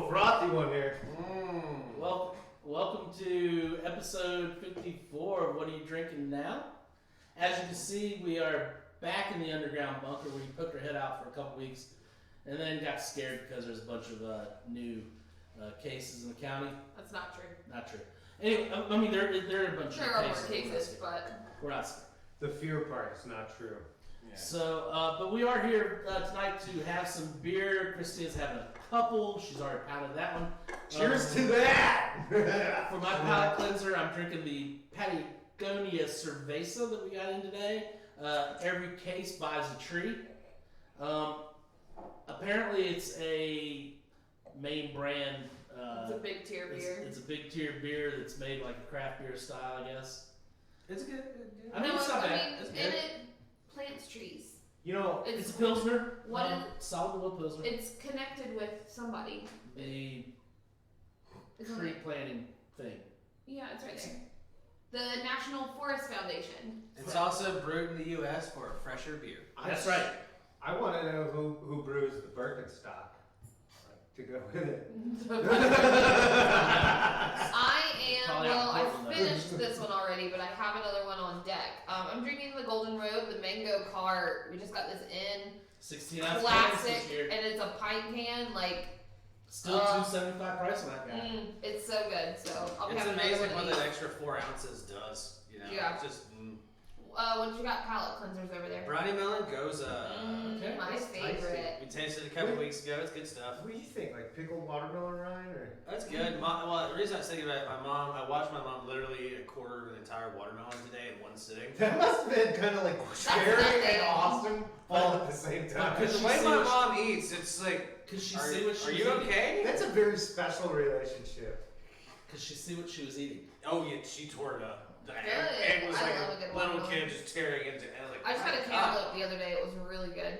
a frothy one here. Well, welcome to episode 54 of What Are You Drinking Now? As you can see, we are back in the underground bunker where we poked our head out for a couple weeks and then got scared because there's a bunch of new cases in the county. That's not true. Not true. Anyway, I mean, there are a bunch there of are cases. More cases, but we're not scared. The fear part is not true. Yeah. So, but we are here tonight to have some beer. Christina's having a couple. She's already pounded that one. Cheers to that! For my palate cleanser, I'm drinking the Patagonia Cerveza that we got in today. Every case buys a tree. Apparently, it's a main brand. it's a big tier beer. It's a big tier beer that's made like a craft beer style, I guess. It's good. I mean, it's not bad. It's and good. it plants trees. You know, It's a Pilsner. What solid wood Pilsner. It's connected with somebody. The Isn't tree it? planting thing. Yeah, it's right there. The National Forest Foundation. It's also brewed in the U.S. for a fresher beer. That's right. I want to know who brews the Birkenstock to go with it. I finished this one already, but I have another one on deck. I'm drinking the Golden Road, the Mango Cart. We just got this in. 16 ounce Classic, cans this year. and it's a pint can, Still $2.75 price on that guy. it's so good. So I'll be It's having amazing another what one of that these. extra 4 ounces does. You know, Yeah. it's just What you got? Palate cleansers over there. Brownie Melon Goza. Okay. My That's favorite. We tasted it a couple weeks ago. It's good stuff. What do you think? Like pickled watermelon rind? Or? That's good. Well, the reason I was thinking about it, I watched my mom literally a quarter of an entire watermelon today in one sitting. That must have been kind of like scary nothing. and awesome all at the same time. Because the way my mom eats, it's like, Could she see what she are was you eating? okay? That's a very special relationship. Could she see what she was eating? Oh yeah, she tore it up. Good. It was I like love a good a little watermelon. kid just tearing into it. I just had a cantaloupe the other day. It was really good.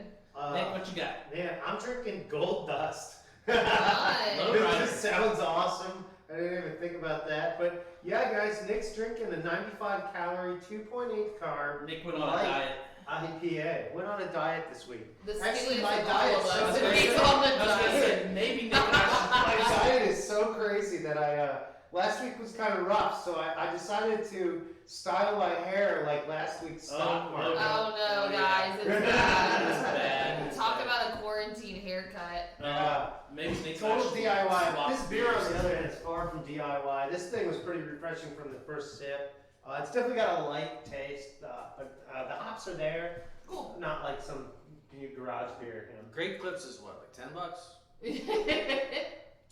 Nick, what you got? Man, I'm drinking Gold Dust. Nice. It just sounds awesome. I didn't even think about that. But yeah, guys, Nick's drinking a 95 calorie, 2.8 carb Nick went on a light diet. IPA. Went on a diet this week. The Actually, skinniest my of all diet of us. sounds And like- he's on the I was gonna diet. say, maybe Nick and I My diet is so crazy that I last week was kind of rough, so I decided to style my hair like last week's stock market. Oh no, guys, it's It's bad. bad. It's Talk bad. about a quarantine haircut. Maybe Nick Total actually DIY. swapped This beer, on beers. the other hand, is far from DIY. This thing was pretty refreshing from the first sip. It's definitely got a light taste, but the hops are there. Cool. Not like some new garage beer. You know. Grape Clips is what, like $10?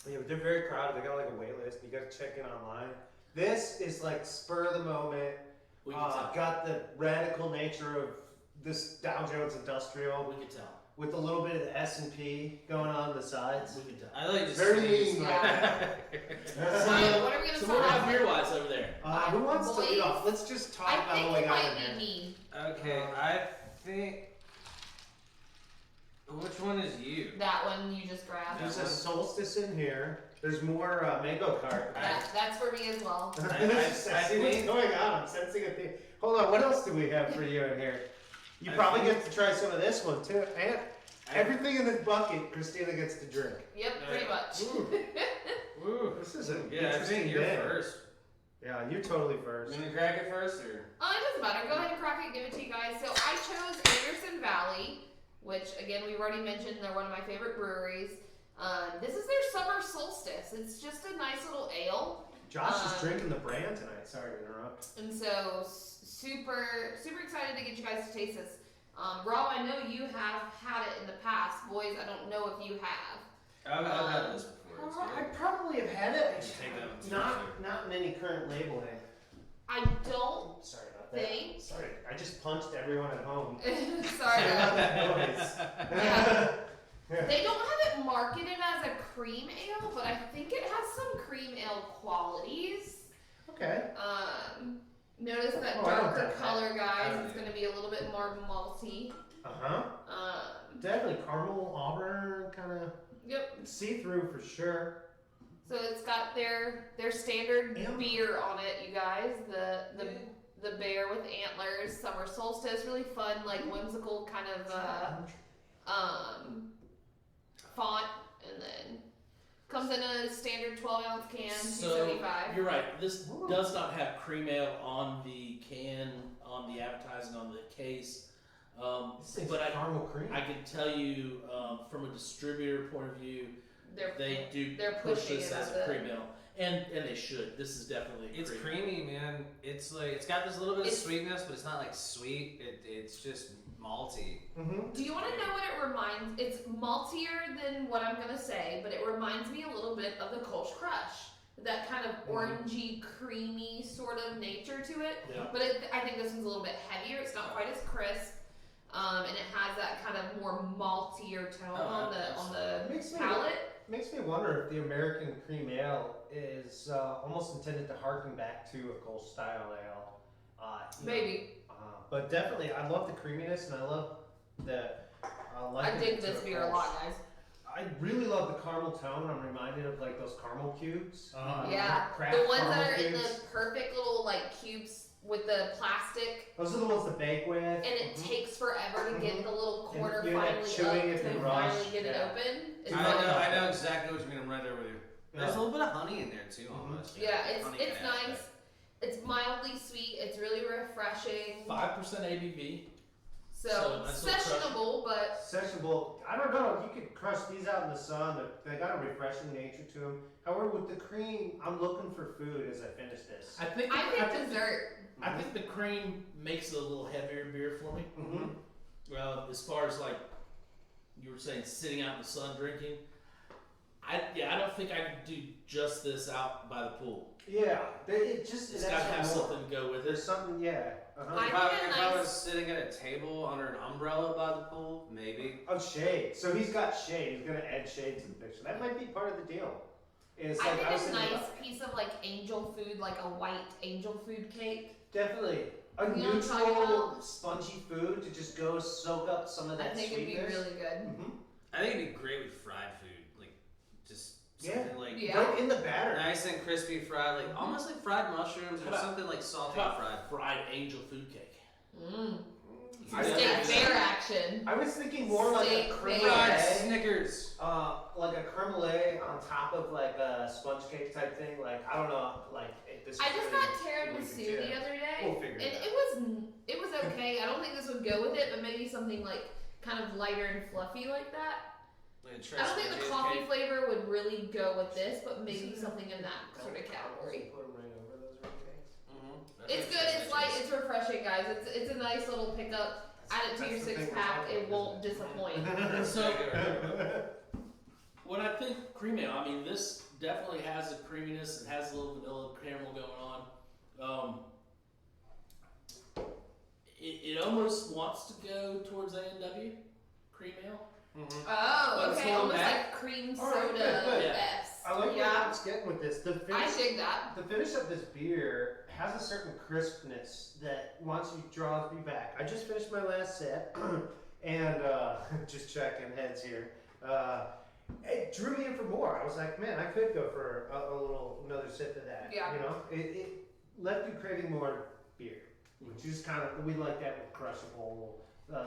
Yeah, but they're very crowded. They got like a wait list. You got to check in online. This is like spur of the moment. We can tell. Got the radical nature of this Dow Jones Industrial We can tell. with a little bit of the S&P going on the sides. We can tell. I like just Very sneeze. lean. Yeah. Uh, Alright, what are we gonna So talk we're about? not beer wise over there. who wants to lead Boys? off? Let's just talk I about think what we it got might in be here. me. Okay, I think. Which one is you? That one you just grabbed. There's a solstice in here. There's more mango cart. That's for me as well. I see what's think- going on. I'm sensing a thing. Hold on, what else do we have for you in here? You probably get to try some of this one too. And everything in this bucket, Christina gets to drink. Yep, pretty much. Woo. This is an Yeah, I interesting think you're day. first. Yeah, you're totally You first. gonna crack it first, or? It doesn't matter. Go ahead and crack it. Give it to you guys. So I chose Anderson Valley, which again we've already mentioned. They're one of my favorite breweries. This is their summer solstice. It's just a nice little ale. Josh is drinking the brand tonight. Sorry to interrupt. And so super excited to get you guys to taste this. Rob, I know you have had it in the past. Boys, I don't know if you have. I've had this before. It's I good. probably have had it. Take that one too, Not many current labeling. I don't Sorry about that. think. Sorry, I just punched everyone at home. Sorry. About that noise. Yeah. They don't have it marketed as a cream ale, but I think it has some cream ale qualities. Okay. Notice that Oh, I don't darker doubt that. color, guys. It's going to be a little bit more malty. Uh-huh. Definitely caramel, auburn, kind of Yep. see-through for sure. So it's got their standard Amber. beer on it, you guys. The bear with antlers, summer solstice, really fun, like whimsical kind of font, and then Comes in a standard 12-ounce can, So $2.75. you're right. This does not have cream ale on the can, on the advertising, on the case. But caramel cream. I can tell you from a distributor point of view, They're they're push pushing this it as as a a- cream ale, and they should. This is definitely It's cream. creamy, man. It's like it's got this little bit of It's- sweetness, but it's not like sweet. It's just malty. Mm-hmm. Do you want to know what it reminds? It's maltier than what I'm gonna say, but it reminds me a little bit of the Kolsch Crush. That kind of orangey, creamy sort of nature to it. Yeah. But I think this one's a little bit heavier. It's not quite as crisp, and it has that kind of more maltier tone on the palate. Makes me wonder if the American cream ale is almost intended to harken back to a Kolsch style ale. Maybe. But definitely, I love the creaminess, and I love the. I dig this beer a lot, guys. I really love the caramel tone. I'm reminded of like those caramel cubes. Yeah, Craft the ones caramel that are in cubes. the perfect little like cubes with the plastic, Those are the ones to bake with. and it takes forever to get the little And corner you're, like, finally chewing up it to and finally rush, get it yeah. open. It's I know exactly what you mean. I'm right there with you. There's Yeah. a little bit of honey in there too, almost. Yeah, Honey it's kind of nice. aspect. It's mildly sweet. It's really refreshing. 5% ABV. So So nice little sessionable, but Sessionable. I don't know. You could crush these out in the sun. They got a refreshing nature to them. However, with the cream, I'm looking for food as I finish this. I think dessert. I think the cream makes it a little heavier beer for me. Mm-hmm. As far as like you were saying, sitting out in the sun drinking, I don't think I could do just this out by the pool. Yeah, it just It's got to have something to go with There's it. something, yeah. I If I think a if I nice- was sitting at a table under an umbrella by the pool, maybe. Oh, shade. So he's got shade. He's gonna add shade to the picture. That might be part of the deal. It's I like think was a thinking nice about- piece of like angel food, like a white angel food cake. Definitely a You know what I'm talking neutral, about? spongy food to just go soak up some of I that think it'd be sweetness. really good. Mhm. I think it'd be great with fried food, like just Yeah. something like Yeah. Right in the batter. nice and crispy fried, like almost like fried mushrooms How or about- something like salty How fried. about fried angel food cake? I State was- fair action. I was thinking more like a Steak creme bake. Fried brulee. Snickers. Like a creme brulee on top of like a sponge cake type thing. Like I don't know, like this. I just got we tiramisu could the do. other day, We'll figure and it out. it was okay. I don't think this would go with it, but maybe something like kind of lighter and fluffy like that. Like a I don't think the Tristan coffee cake. flavor would really go with this, but maybe something in that sort of category. Put 'em right over those red cakes. It's good. It's light. It's refreshing, guys. It's a nice little pickup. Add it to your That's the thing 6-pack. we're It won't disappoint. So when I think cream ale, I mean this definitely has a creaminess. It has a little vanilla caramel going on. It almost wants to go towards A&W cream ale. Oh, Let's okay. hold Almost back. like cream All right, soda. good. Yes. I like where Yeah. it's getting with this. The I finish, dig that. the finish of this beer has a certain crispness that once you draws me back. I just finished my last sip, and just checking heads here. It drew me in for more. I was like, man, I could go for another sip of that. Yeah. You know, it left you craving more beer, which is kind of we like that with crushable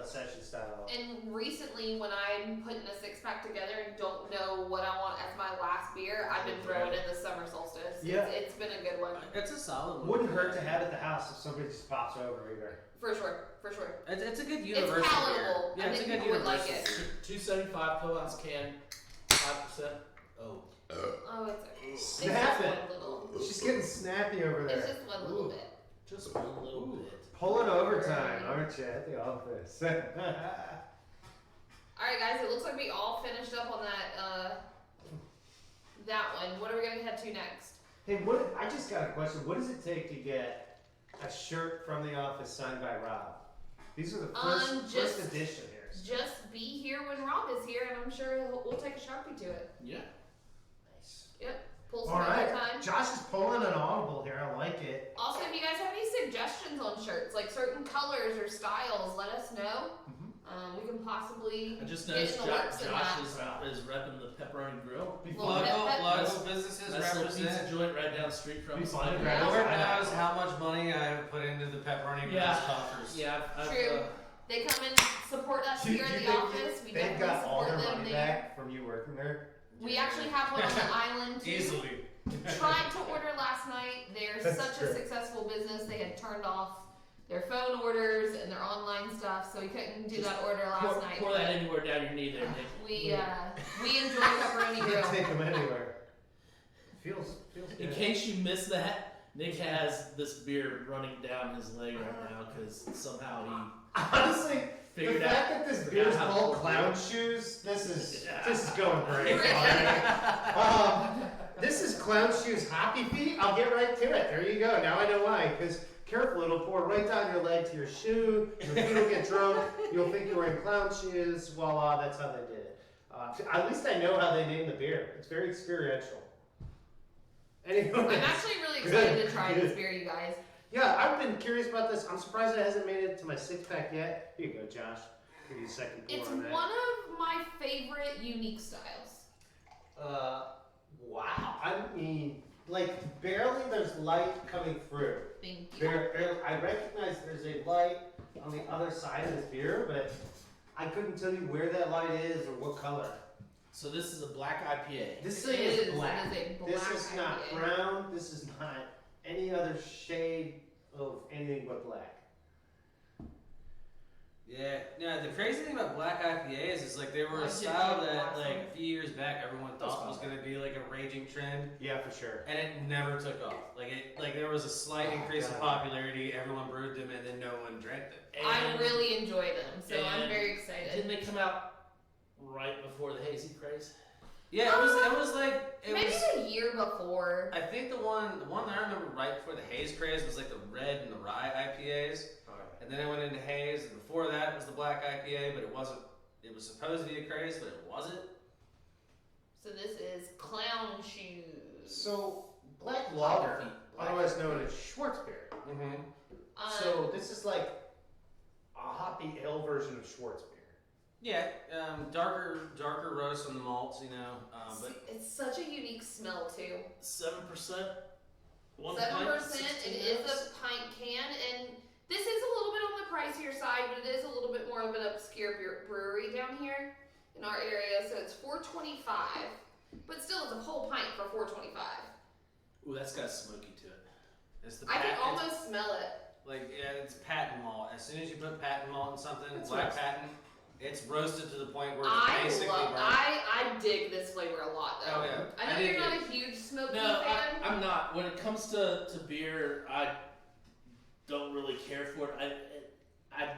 session style. And recently, when I'm putting a 6-pack together and don't know what I want as my last beer, I've been throwing in the summer solstice. Yeah. It's been a good one. It's a solid one. Wouldn't hurt to have at the house if somebody just pops over either. For sure. For sure. It's a good It's universal palatable. beer. I Yeah, it's a think good people would like universal it. beer. 275 12-ounce can, 5%. Oh, Oh, it's okay. It's Snap just it. one little. She's getting snappy over there. It's just one little bit. just a little bit. Pulling overtime, aren't you, at the office? Alright, guys, it looks like we all finished up on that one. What are we going to head to next? Hey, I just got a question. What does it take to get a shirt from the office signed by Rob? These are the first Just- edition here. Just be here when Rob is here, and I'm sure we'll take a Sharpie to it. Yeah. Nice. Pull some All right, overtime. Josh is pulling an audible here. I like it. Also, if you guys have any suggestions on shirts, like certain colors or styles, let us know. We can possibly I just get noticed in the works in Josh that. is repping the pepperoni grill. Well, Local businesses Nice little pizza represent. joint right down the street from Be us. fun to Yeah. grab. Lord I knows how much money I have put into the pepperoni Yeah. glass coffers. Yeah, I've True. They come and support us Do you here at the think office. We they've definitely got all support their them money there. back from you working there? We actually have one on the island too. Easily. Tried to order last night. They're That's such true. a successful business. They had turned off their phone orders and their online stuff, so we couldn't do that order last night. Pour that anywhere down your knee there, Nick. We enjoy pepperoni You grill. can take them anywhere. Feels In good. case you missed that, Nick has this beer running down his leg right now because somehow Honestly, he the figured fact out. that this figured beer's out how to called pour Clown beer. Shoes, this is going great. This is Clown Shoes Hoppy Feet. I'll get right to it. There you go. Now I know why. Because careful, it'll pour right down your leg to your shoe. Your feet will get drunk. You'll think you're wearing clown shoes. Voila, that's how they did it. At least I know how they named the beer. It's very experiential. Anyway, I'm actually really excited to try this beer, you guys. yeah, I've been curious about this. I'm surprised it hasn't made it to my 6-pack yet. Here you go, Josh. Give you a second pour It's on that. one of my favorite unique styles. Wow. I mean, like, barely there's light coming through. Thank you. Barely, I recognize there's a light on the other side of this beer, but I couldn't tell you where that light is or what color. So this is a black IPA. This It thing is is. black. It is a This black is not IPA. brown. This is not any other shade of anything but black. Yeah, the crazy thing about black IPAs is like they were I a did style try the that last like one. a few years back everyone thought That's was fine. gonna be like a raging trend, Yeah, for sure. and it never took off. Like there was a slight increase in God. popularity, everyone brewed them, and then no one drank them. I And really enjoy them, so I'm and very excited. Didn't they come out right before the hazy craze? Yeah, it was like it Maybe was. the year before. I think the one I remember right before the haze craze was like the red and the rye IPAs. And then I went into haze, and before that was the black IPA, but it wasn't. It was supposed to be a craze, but it wasn't. So this is Clown Shoes. So, black lager, Black otherwise known as Schwarzbier. Mm-hmm. So this is like a hoppy ale version of Schwarzbier. Yeah, darker roast on the malts, you know. But it's such a unique smell too. 7%. 1 7%. pint, It 16 is ounce. a pint can, and this is a little bit on the pricier side, but it is a little bit more of an obscure brewery down here in our area. So it's $4.25, but still, it's a whole pint for $4.25. Ooh, that's got smoky to it. it's the I can pat- almost smell it. it's patent malt. As soon as you put patent malt in something, It's black roasted. patent, it's roasted to the point where it's basically burnt. I dig this flavor a lot though. Oh, yeah. I know I you're dig not a huge smoky No, fan. I'm not. When it comes to beer, I don't really care for it. I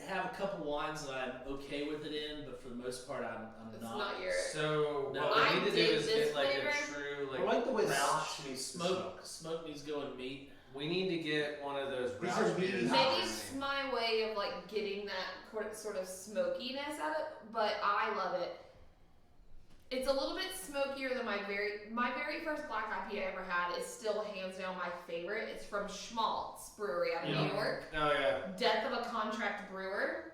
have a couple wines that I'm okay with it in, but for the most part, I'm It's not. not your. So No. what we I need to do dig is this get like flavor. a true I like the way Roush Roush smoke needs to go in meat. We need to get one of those These Roush are meaty beers. Maybe it's my way of like getting that sort of smokiness out of it, but I love it. It's a little bit smokier than my very first black IPA I ever had is still hands down my favorite. It's from Schmaltz Brewery out of Yeah. New York. Oh yeah, Death of a Contract Brewer.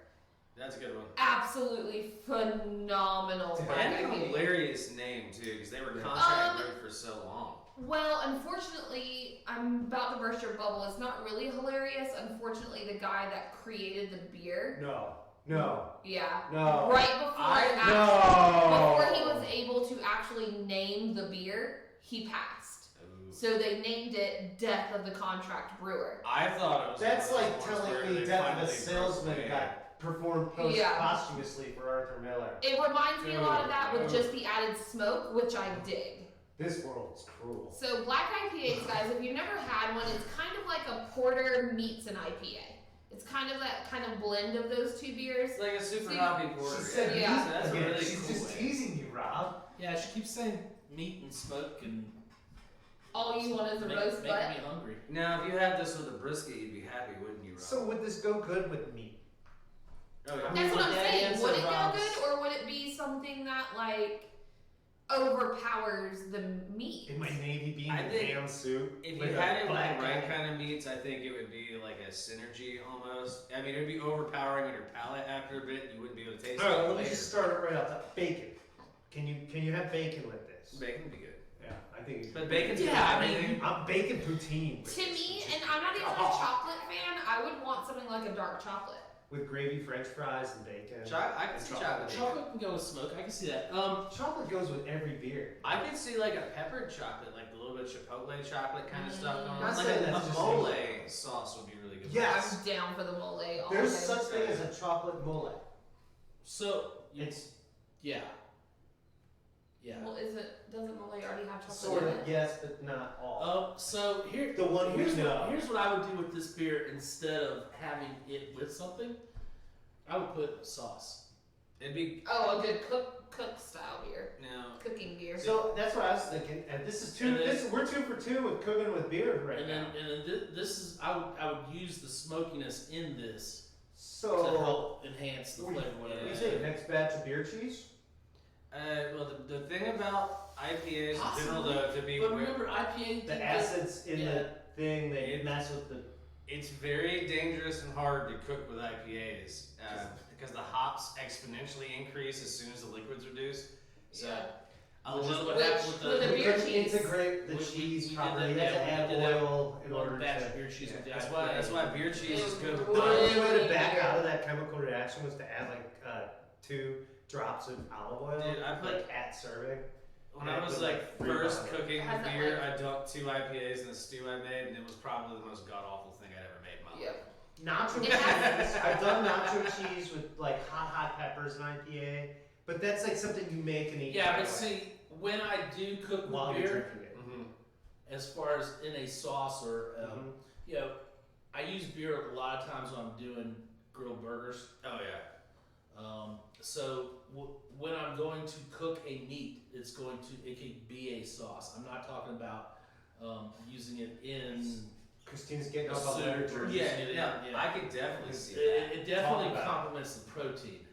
that's a good one. Absolutely phenomenal Yeah. black And a IPA. hilarious name too, because they were Yeah. contract brewed for so long. Well, unfortunately, I'm about to burst your bubble. It's not really hilarious. Unfortunately, the guy that created the beer, No. yeah, No. right before No. before he was able to actually name the beer, he passed. Ooh. So they named it Death of the Contract Brewer. I thought it was. That's one of like those ones telling where me they Death of finally a broke Salesman away. got performed Yeah. posthumously for Arthur Miller. It reminds me a lot of that with Oh. just the added smoke, which I dig. This world is cruel. So black IPAs, guys, if you've never had one, it's kind of like a porter meets an IPA. It's kind of that kind of blend of those two beers. It's like a super See, hoppy porter. She said Yeah. meat That's a again. really She's cool just way. teasing you, Rob. Yeah, she keeps saying meat and smoke and All you want is a make, roast making butt. me hungry. Now, if you had this with a brisket, you'd be happy, wouldn't you, Rob? So would this go good with meat? oh, yeah. I mean, That's what would I'm that saying. answer Would it go Rob's- good, or would it be something that like overpowers the meat? In my navy bean I and think ham soup? If with you a had it with black the right eye? kind of meats, I think it would be like a synergy almost. I mean, it would be overpowering on your palate after a bit. You wouldn't be able to taste Alright, it let me later. just start it right off top. Bacon. Can you have bacon with this? Bacon would be good. Yeah, I think. But bacon's Yeah, good I for mean, everything. I'm bacon poutine. with To this. me, and I'm not even a chocolate fan, I would want something like a dark chocolate. with gravy, French fries, and bacon. I can see chocolate. Chocolate can go with smoke. I can see that. Chocolate goes with every beer. I could see like a peppered chocolate, like a little bit of chipotle chocolate kind of stuff going on. Not Like saying a that's just mole sauce would be really good. Yes. I'm down for the mole. All There's day. such thing as a chocolate mole. So It's yeah. Well, doesn't mole already have chocolate sort in of, it? yes, but not all. So The one we here's know. here's what I would do with this beer instead of having it with something. I would put sauce. It'd be Oh, a good cook style beer. no. Cooking beer. So that's what I was thinking. And this is two. And then- We're 2 for 2 with cooking with beer right And now. then this is I would use the smokiness in this to So help enhance the flavor. Whatever. what do you say? Next batch of beer cheese. Well, the thing about IPAs in general, Possibly. though, to be But remember, IPA The acids in the thing they mess with the. it's very dangerous and hard to cook with IPAs because the hops exponentially increase as soon as the liquids reduce. So Yeah. a Which is little what Which- happened with with the the. beer to cheese. integrate the We cheese did properly. that, You have to yeah, add we did that oil in One order batch to. of beer cheese with the That's IPA. why beer cheese is good. It The was only way to really back good. out of that chemical reaction was to add like 2 drops of olive oil, Dude, I put- like at serving. When I was like Three first bottles. cooking How's that beer, like? I dumped 2 IPAs in a stew I made, and it was probably the most god awful thing I'd ever made in my life. Yep. Nacho It cheese. has- I've done nacho cheese with like hot peppers and IPA, but that's like something you make and eat. Yeah, right but away see, when I do cook while with you're beer, drinking it. Mm-hmm. as far as in a sauce or Mhm. you know, I use beer a lot of times when I'm doing grilled burgers. Oh yeah. So when I'm going to cook a meat, it can be a sauce. I'm not talking about using it in. Christina's getting A up on soup there. or- Yeah, Yeah. I could definitely see that. It definitely Talk about it. complements the protein.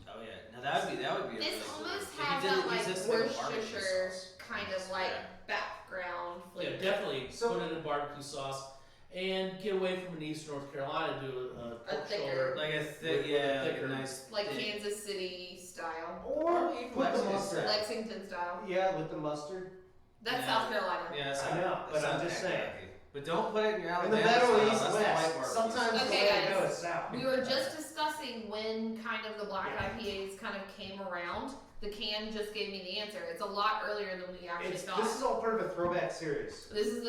Oh yeah. Now that would be a This really almost if you has did that use like this in a barbecue Worcestershire sauce. kind of like background Yeah, flavor. definitely So- put it in barbecue sauce and get away from an East North Carolina. Do a pork thicker- shoulder. Like a With thick, a yeah, like thicker- a nice Like thick. Kansas City style. Or You can put the Lexington mustard. style. Lexington style. Yeah, with the mustard. That's Yeah. South Carolina. Yeah, it's I not- know, it's but I'm not just that saying. tacky. But don't put it in your In the Alabama middle, style. east, That's the white west. barbecue. Sometimes the Okay, way to guys. go is south. We were just discussing when kind of the black Yeah. IPAs kind of came around. The can just gave me the answer. It's a lot earlier than we actually thought. This is all part of a throwback series. This is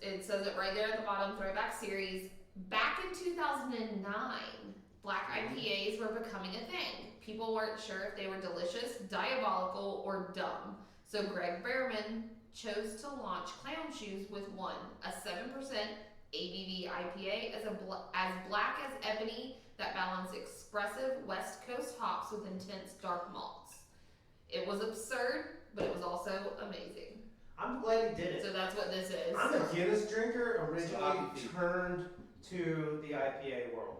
it says it right there at the bottom, throwback series. Back in 2009, black IPAs were becoming a thing. People weren't sure if they were delicious, diabolical, or dumb. So Greg Behrman chose to launch Clown Shoes with a 7% ABV IPA as black as ebony that balanced expressive West Coast hops with intense dark malts. It was absurd, but it was also amazing. I'm glad he did it. So that's what this is. I'm a Guinness drinker, originally Sloppy. turned to the IPA world.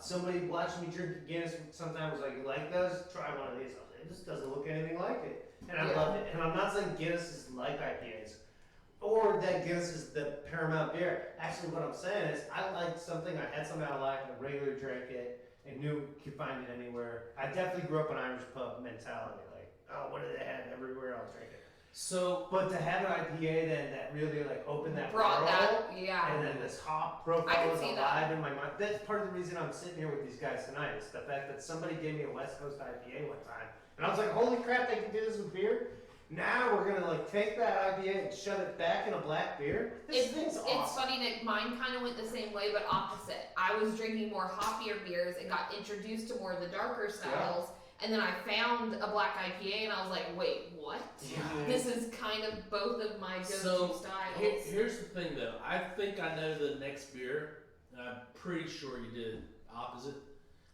Somebody watching me drink Guinness sometimes was like, you like those? Try one of these. I was like, this doesn't look anything like it. And I Yeah. loved it. And I'm not saying Guinness is like IPAs. Or that Guinness is the paramount beer. Actually, what I'm saying is, I liked something, I had something I liked, I regularly drank it, and knew you could find it anywhere. I definitely grew up an Irish pub mentality. Like, oh, what do they have everywhere? I'll drink it. So But to have an IPA then that really like opened that Brought world, that, yeah. and then this hop I profile can was see alive that. in my mind. That's part of the reason I'm sitting here with these guys tonight. Is the fact that somebody gave me a West Coast IPA one time, and I was like, "Holy crap! They can do this with beer." Now we're gonna like take that IPA and shove it back in a black beer. This thing's It's awesome. funny, Nick. Mine kind of went the same way, but opposite. I was drinking more hoppier beers and got introduced to more of the darker styles. And then I found a black IPA and I was like, wait, what? Yeah. This is kind of both of my go-to So, styles. here's the thing though. I think I know the next beer, and I'm pretty sure you did opposite,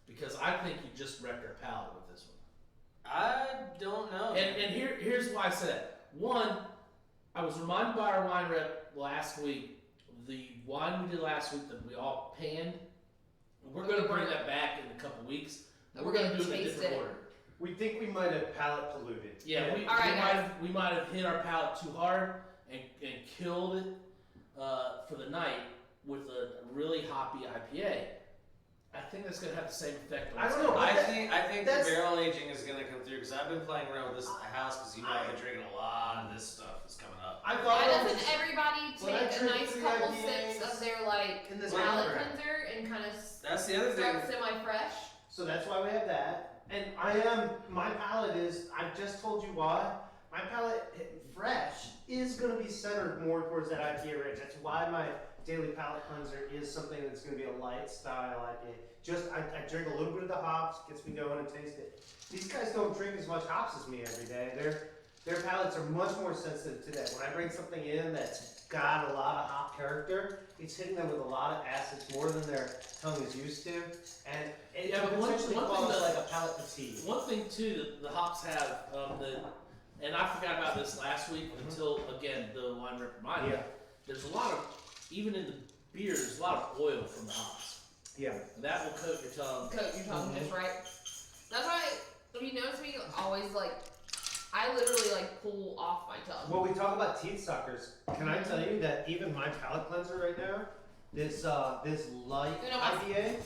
because I think you just wrecked our palate with this one. I don't know. And here's why I said that. One, I was reminded by our wine rep last week, the wine we did last week that we all panned, we're going to bring that back in a couple weeks. We're going to do it in a taste different it. order. We think we might have palate polluted. Yeah, All right, guys. we might have hit our palate too hard and killed it for the night with a really hoppy IPA. I think that's gonna have the same effect on I us. don't know. I think the that's- barrel aging is gonna come through because I've been playing around with this at the house because I've been drinking a lot of this stuff that's coming up. I thought Why it was doesn't everybody When I take a drink nice 3 couple IPAs sips of their like in this palate program. cleanser and kind of That's the other thing. start semi-fresh? So that's why we have that. And my palate is, I've just told you why. My palate, fresh, is going to be centered more towards that IPA range. That's why my daily palate cleanser is something that's going to be a light style IPA. I drink a little bit of the hops, gets me going and taste it. These guys don't drink as much hops as me every day. Their palates are much more sensitive to that. When I bring something in that's got a lot of hop character, it's hitting them with a lot of acids, more than their tongue is used to. And it Yeah, but one potentially thing causes that- like a palate fatigue. One thing too that the hops have, and I forgot about this last week until again the wine rep reminded me. Yeah. There's a lot of, even in the beer, there's a lot of oil from the hops. Yeah. And that will coat your tongue. Coat your tongue just right. That's why, if you notice me, always like, I literally like pull off my tongue. Well, we talk about teeth suckers. Can I tell you that even my palate cleanser right now, this light You know what? IPA,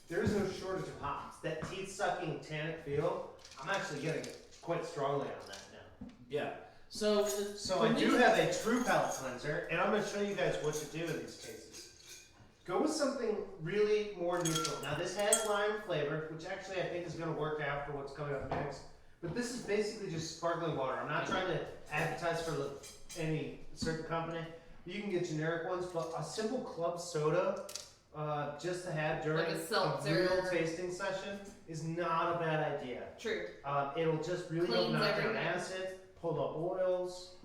there is no shortage of hops. That teeth sucking tannic feel, I'm actually getting quite strongly on that now. Yeah. So So for I me- do have a true palate cleanser, and I'm going to show you guys what to do in these cases. Go with something really more neutral. Now this has lime flavor, which actually I think is going to work out for what's coming up next. But this is basically just sparkling water. I'm not trying to advertise for any certain company. You can get generic ones, but a simple club soda, just to have during Like a a seltzer. real tasting session, is not a bad idea. True. It'll just really help Cleans knock down everything. acid, pull up oils.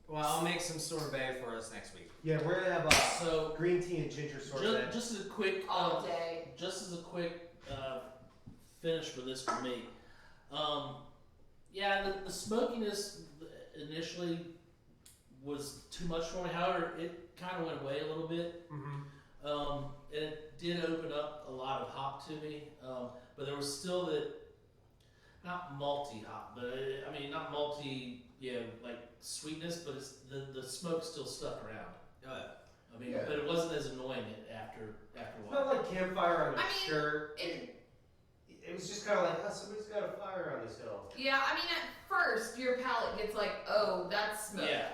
Well, I'll make some sorbet for us next week. Yeah, we're gonna have So green tea and ginger sorbet. just as a quick All day. finish for this for me. Yeah, the smokiness initially was too much for me. However, it kind of went away a little bit. And it did open up a lot of hop to me. But there was still that, not malty hop, but I mean, not malty, like sweetness, but it's, the smoke still stuck around. Oh, yeah. I mean, Yeah. but it wasn't as annoying after a It's while. not like campfire on a I mean, shirt. it- It was just kind of like, oh, somebody's got a fire on this hill. Yeah, I mean, at first, your palate gets like, oh, that's smoke. Yeah.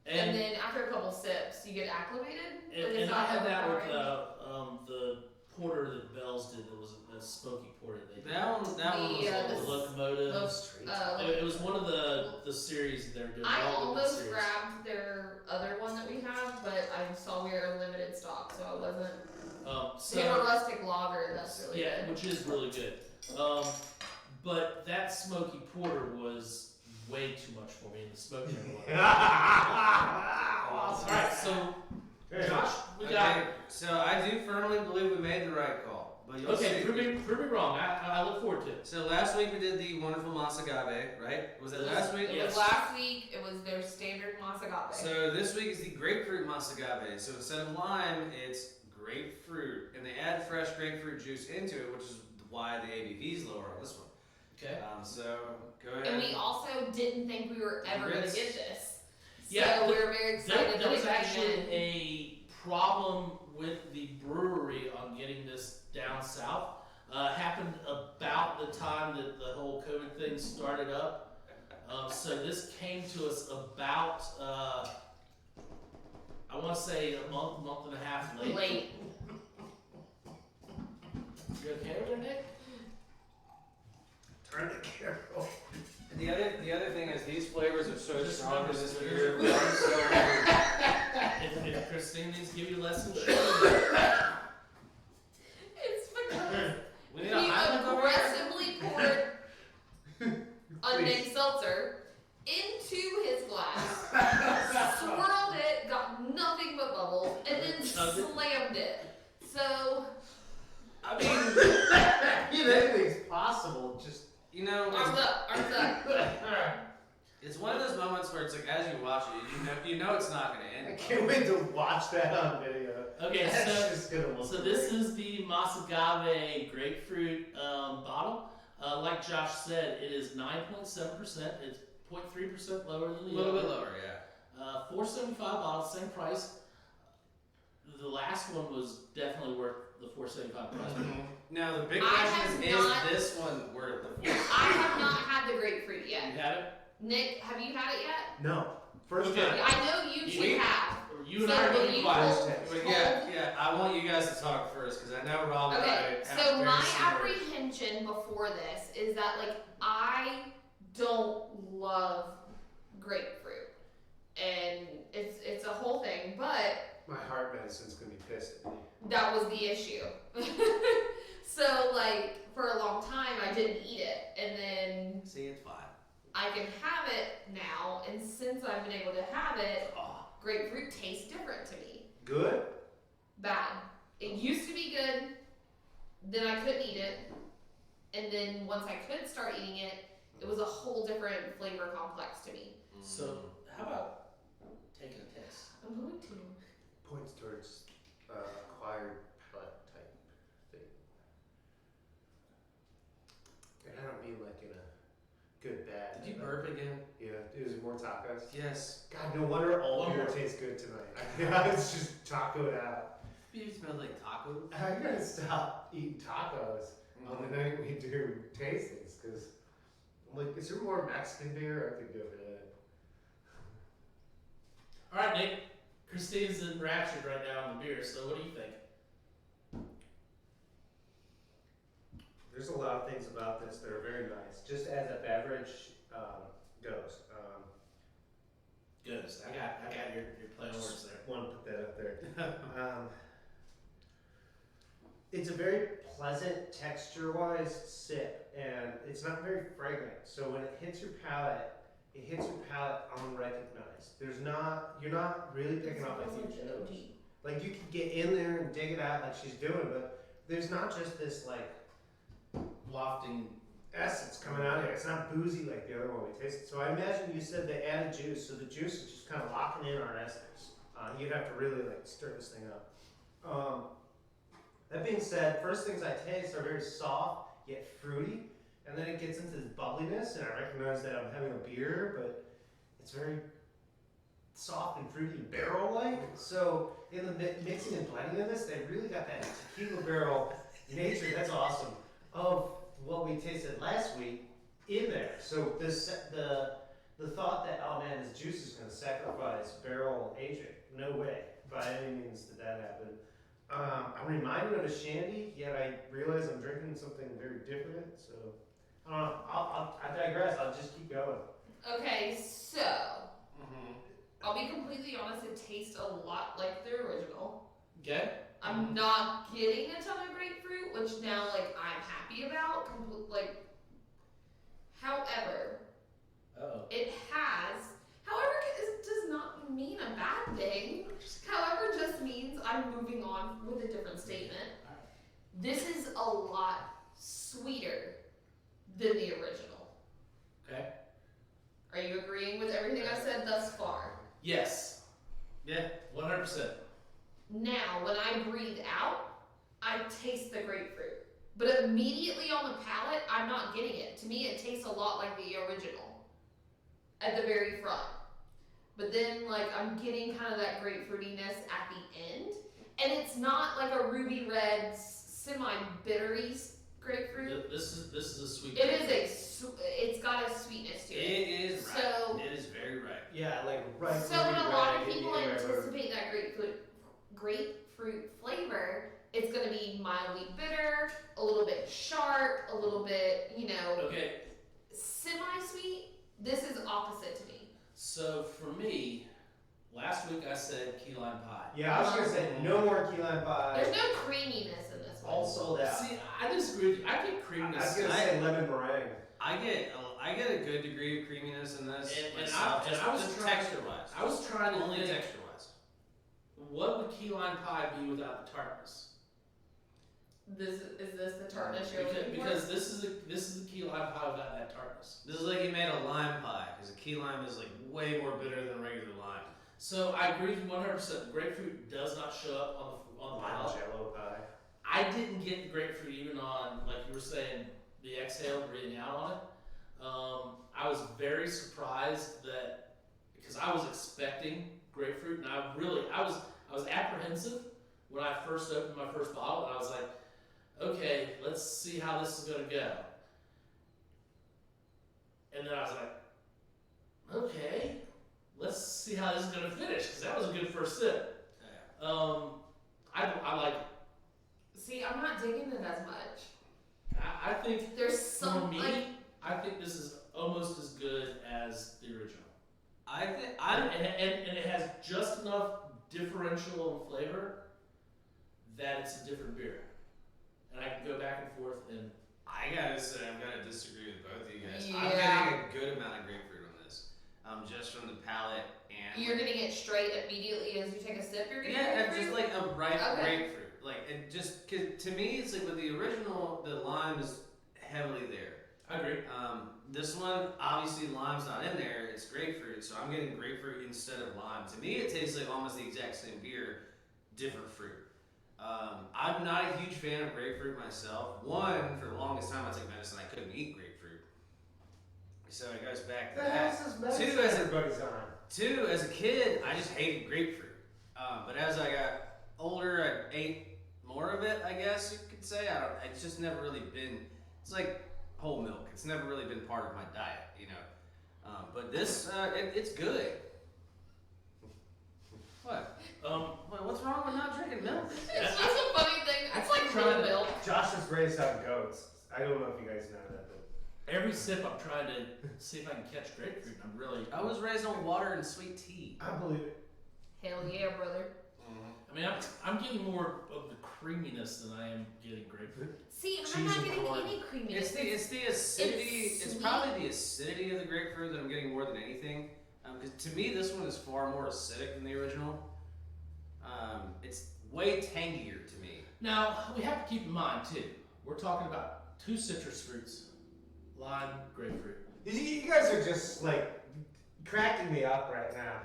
And then after a couple sips, you get acclimated. but it's And I not had that with overpowering. the porter that Bell's did. That was a smoky porter they did. That one was The, a The little. locomotive. It was one of the series they're doing. I They're all doing almost series. grabbed their other one that we have, but I saw we were in limited stock, so I wasn't. So They have a rustic lager, that's really yeah, good. which is really good. But that smoky porter was way too much for me. The smoke didn't work. All right, so Josh, we got. Okay, so I do firmly believe we made the right call, but you'll Okay, see. prove me wrong. I look forward to it. So last week we did the wonderful Masagave, right? Was it last week? It Yes. was last week, it was their standard Masagave. So this week is the grapefruit Masagave. So instead of lime, it's grapefruit, and they add fresh grapefruit juice into it, which is why the ABV is lower on this one. Okay. So go ahead. And we also didn't think we were ever going to Congrats. get this. Yeah, So we were very excited There that was it came actually in. a problem with the brewery on getting this down south. Happened about the time that the whole COVID thing started up. So this came to us about, I want to say a month and a half late. Late. You okay over there, Nick? Turn the camera. And the other thing is these flavors are so Just strong in remember, this there's- beer. So If Christine needs to give you lessons, she'll do that. It's because we he need a Highland over here. aggressively poured unnamed seltzer into his glass, swirled it, got nothing but bubbles, and then Chugged it. slammed it. So, I mean, Anything's possible. Just you know, arms up, arms up. it's one of those moments where it's like as you watch it, you know it's not going to I end. can't wait to watch that on video. Okay, That's just gonna look so this is the Masagave grapefruit bottle. Like Josh said, it is 9.7%. It's 0.3% lower than A the little bit other. lower, yeah. $4.75 bottle, same price. The last one was definitely worth the 475 price point. Now the big I question have is not- this one worth the I have not had the grapefruit You yet. had it? Nick, have you had it yet? No. First Okay. time. I know you two We- have. You and So I are when going to be you quiet. told- But yeah, I want you guys to talk first because I know Rob and I Okay, have so very my similar- apprehension before this is that like I don't love grapefruit, and it's a whole thing, but My heart medicine's gonna be pissed at me. that was the issue. So like for a long time I didn't eat it, and then See, it's fine. I can have it now, and since I've been able to have it, Oh, grapefruit tastes different to me. Good? Bad. It used to be good, then I couldn't eat it, and then once I could start eating it, it was a whole different flavor complex to me. So, how about taking a test? I'm going to. Points towards acquired palate type thing. And I don't mean like in a good, bad. Did you burp again? Yeah, it was more tacos. Yes. God, no wonder all One beer more. tastes good tonight. I was just tacoed out. You smell like tacos. I gotta stop eating tacos on the night we do tastings, because I'm like, is there more Mexican beer? I could go for that. All right, Nick. Christine's enraptured right now on the beer, so what do you think? There's a lot of things about this that are very nice, just as a beverage goes. Good. I got your play on words there. Want to put that up there. It's a very pleasant texture-wise sip, and it's not very fragrant. So when it hits your palate unrecognized. You're not really picking up a huge note. Like you could get in there and dig it out like she's doing, but there's not just this like Wafting. essence coming out of it. It's not boozy like the other one we tasted. So I imagine you said they added juice, so the juice is just kind of locking in our essence. You'd have to really like stir this thing up. That being said, first things I taste are very soft yet fruity, and then it gets into this bubbliness, and I recognize that I'm having a beer, but it's very soft and fruity and barrel-like. So in the mixing and blending of this, they really got that tequila barrel nature. That's awesome. Of what we tasted last week in there. So the thought that, oh man, this juice is going to sacrifice barrel aging. No way. By any means did that happen. I'm reminded of a shandy, yet I realize I'm drinking something very different. So I don't know. I digress. I'll just keep going. Okay, so I'll be completely honest. It tastes a lot like the original. Okay. I'm not getting a ton of grapefruit, which now like I'm happy about. However, it has. However, it does not mean a bad thing. However, just means I'm moving on with a different statement. This is a lot sweeter than the original. Okay. Are you agreeing with everything I said thus far? Yes. Yeah. 100%. Now, when I breathe out, I taste the grapefruit. But immediately on the palate, I'm not getting it. To me, it tastes a lot like the original at the very front. But then, like, I'm getting kind of that grapefruitiness at the end. And it's not like a ruby red, semi-bittery grapefruit. This is a sweet. It is it's got a sweetness to it. It is right. So- it is very right. Yeah, like right. So when a lot of people anticipate that grapefruit flavor, it's going to be mildly bitter, a little bit sharp, a little bit, Okay. semi-sweet. This is opposite to me. So for me, last week I said key lime pie. Yeah, I was gonna say no more key lime pie. There's no creaminess in this one. All sold out. See, I disagree with you. I get I creaminess. was gonna say lemon meringue. I get a good degree of creaminess in this. And myself, I was just trying- texture wise. I was trying to Only think, texture wise. what would key lime pie be without the tartness? Is this the tartness you're looking for? Because this is the key lime pie without that tartness. This is like you made a lime pie, because a key lime is like way more bitter than regular lime. So I agree with you 100%. The grapefruit does not show up on the Lime palate. jello pie. I didn't get the grapefruit even on, like you were saying, the exhale, breathing out on it. I was very surprised because I was expecting grapefruit, and I was apprehensive when I first opened my first bottle, and I was like, okay, let's see how this is going to go. And then I was like, okay, let's see how this is going to finish, because that was a good first sip. I like it. See, I'm not digging it as much. I think There's for some me, like, I think this is almost as good as the original. I think And it has just enough differential in flavor that it's a different beer. And I can go back and forth and I gotta say, I'm gonna disagree with both of you guys. Yeah. I'm getting a good amount of grapefruit on this, just from the palate and. you're getting it straight immediately as you take a sip. You're getting Yeah, grapefruit? just like a ripe Okay. grapefruit. Like, it just, cause to me, it's like with the original, the lime is heavily there. I agree. This one, obviously, lime's not in there. It's grapefruit, so I'm getting grapefruit instead of lime. To me, it tastes like almost the exact same beer, different fruit. I'm not a huge fan of grapefruit myself. One, for the longest time, I took medicine. I couldn't eat grapefruit, so it goes back to The that. hell's this medicine Two, as a- everybody's on? Two, as a kid, I just hated grapefruit. But as I got older, I ate more of it, I guess you could say. It's just never really been. It's like whole milk. It's never really been part of my diet, you know. But this, it's good. What? What's wrong with not drinking milk? It's just a funny thing. It's like trying blue to- milk. Josh was raised on goats. I don't know if you guys know that, but Every sip I'm trying to see if I can catch grapefruit. I'm really. I was raised on water and sweet tea. I believe it. Hell yeah, brother. I mean, I'm getting more of the creaminess than I am getting grapefruit. See, and I'm Cheese not and getting corn. any creaminess. It's the acidity. It's sweet. probably the acidity of the grapefruit that I'm getting more than anything. Because to me, this one is far more acidic than the original. It's way tangier to me. Now, we have to keep in mind, too, we're talking about two citrus fruits, lime, grapefruit. You guys are just like cracking me up right now.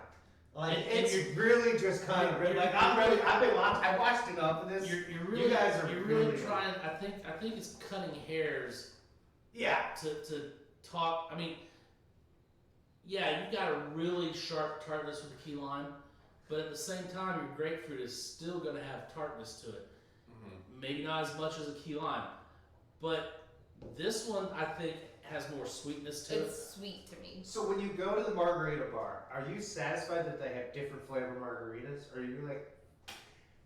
Like And it's you're- really just kind of you're- like I'm ready. I've been watching. I watched enough of this. You're really, you guys are you're really really trying. I think it's cutting hairs Yeah. to talk. I mean, yeah, you got a really sharp tartness with the key lime, but at the same time, your grapefruit is still going to have tartness to it. Maybe not as much as a key lime, but this one I think has more sweetness to it. It's sweet to me. So when you go to the margarita bar, are you satisfied that they have different flavor margaritas? Or are you like,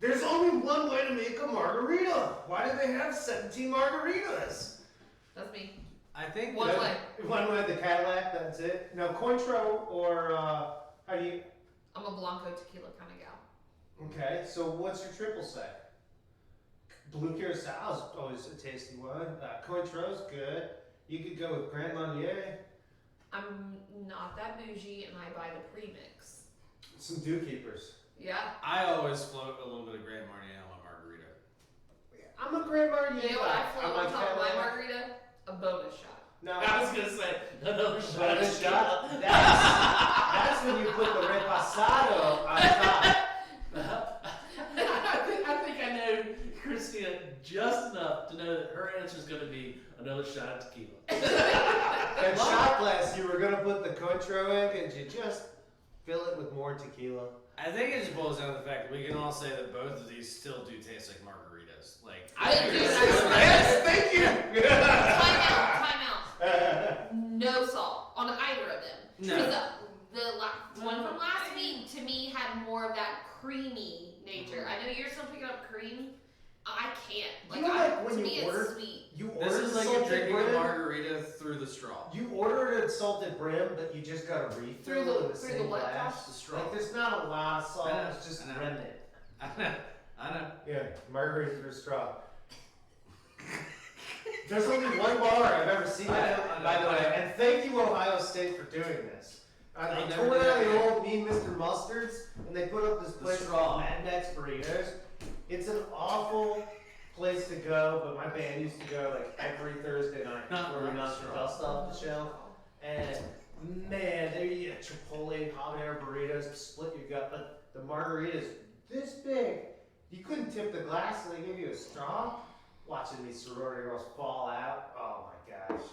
there's only one way to make a margarita. Why do they have 17 margaritas? That's me. I think One that- way. One way, the Cadillac. That's it. Now Cointreau or how do you? I'm a Blanco tequila kind of gal. Okay, so what's your triple sec? Blue Curacao is always a tasty one. Cointreau's good. You could go with Grand Marnier. I'm not that bougie, and I buy the premix. Some Dew Keepers. Yeah. I always float a little bit of Grand Marnier on my margarita. I'm a Grand Marnier. You know what I float I'm on top of my margarita? A bonus shot. No, I was gonna say another shot. bonus shot. That's when you put the repasado on top. I think I know Christina just enough to know that her answer is going to be another shot of tequila. And shot glass, you were gonna put the Cointreau in, and you just fill it with more tequila. I think it just boils down to the fact that we can all say that both of these still do taste like margaritas. Like I do. Yes, thank you. Time out. No salt on either of them. No. Because the one from last week to me had more of that creamy nature. I know you're still picking up cream. I can't. Like, You know, like when to you me, order- it's sweet. You this ordered is like you're salted drinking a brim. margarita through the straw. You ordered a salted brim, but you just got a refill Through the- in the through same the what, glass. Josh? The straw. Like there's not a lot of salt. I know, It's just I know. remnant. I know. Yeah, margarita through straw. There's only one bar I've ever seen that, I know. by the way. And thank you, Ohio State, for doing this. They They never tore did out that the again. old Mean Mr. Mustards, and they put up this place straw. called Mad Max Burritos. It's an awful place to go, but my band used to go like every Thursday night Not before we really knocked the straw. dust off the shelf. And man, they eat Chipotle habanero burritos, split your gut, but the margarita's this big. You couldn't tip the glass, and they give you a straw. Watching these sorority girls fall out. Oh my gosh.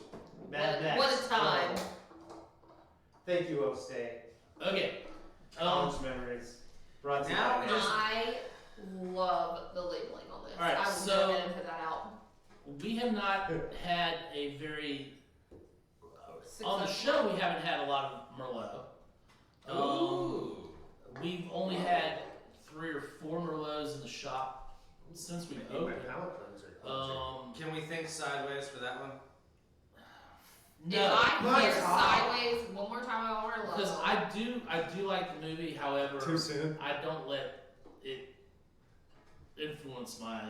Mad Max. What a time. Thank you, O State. Okay. College memories. Brought to you Now by we just- I love the labeling on this. All right, I will so- go ahead and put that out. We have not had a very on the Successful. show. We haven't had a lot of Merlot. Ooh. We've only had 3 or 4 Merlots in the shop since we My opened. palate cleanser. Can we think sideways for that one? If No, I hear Nice. sideways one more time, I want to because I do like the movie. However, Too soon. I don't let it influence my.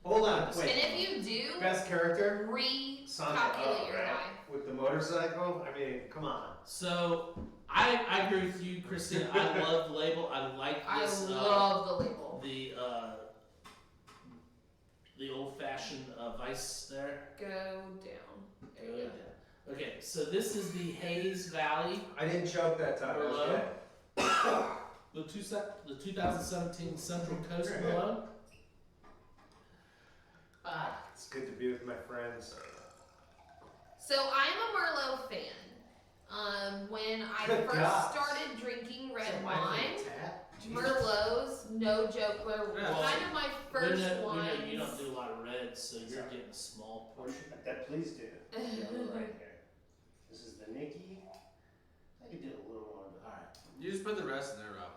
Hold on, And wait. if you do, Best character? recalculate your right? die. With the motorcycle? I mean, come on. So I agree with you, Christine. I love the label. I like I this. love the label. The old-fashioned vice there. Go down. There you go. Okay, so this is the Hayes Valley, I didn't choke that time. Merlot. Okay. the 2017 Central Coast Merlot. It's good to be with my friends. So I'm a Merlot fan. When I Good first gosh. started drinking red Is that my wine, favorite tat? Jesus. Merlots, no joke, were Yeah. kind of my We first know ones. you don't do a lot of red, so you're getting a small portion. That please do. Yeah, right here. This is the Nikki. I could do a little more. All right. You just put the rest in there, Rob.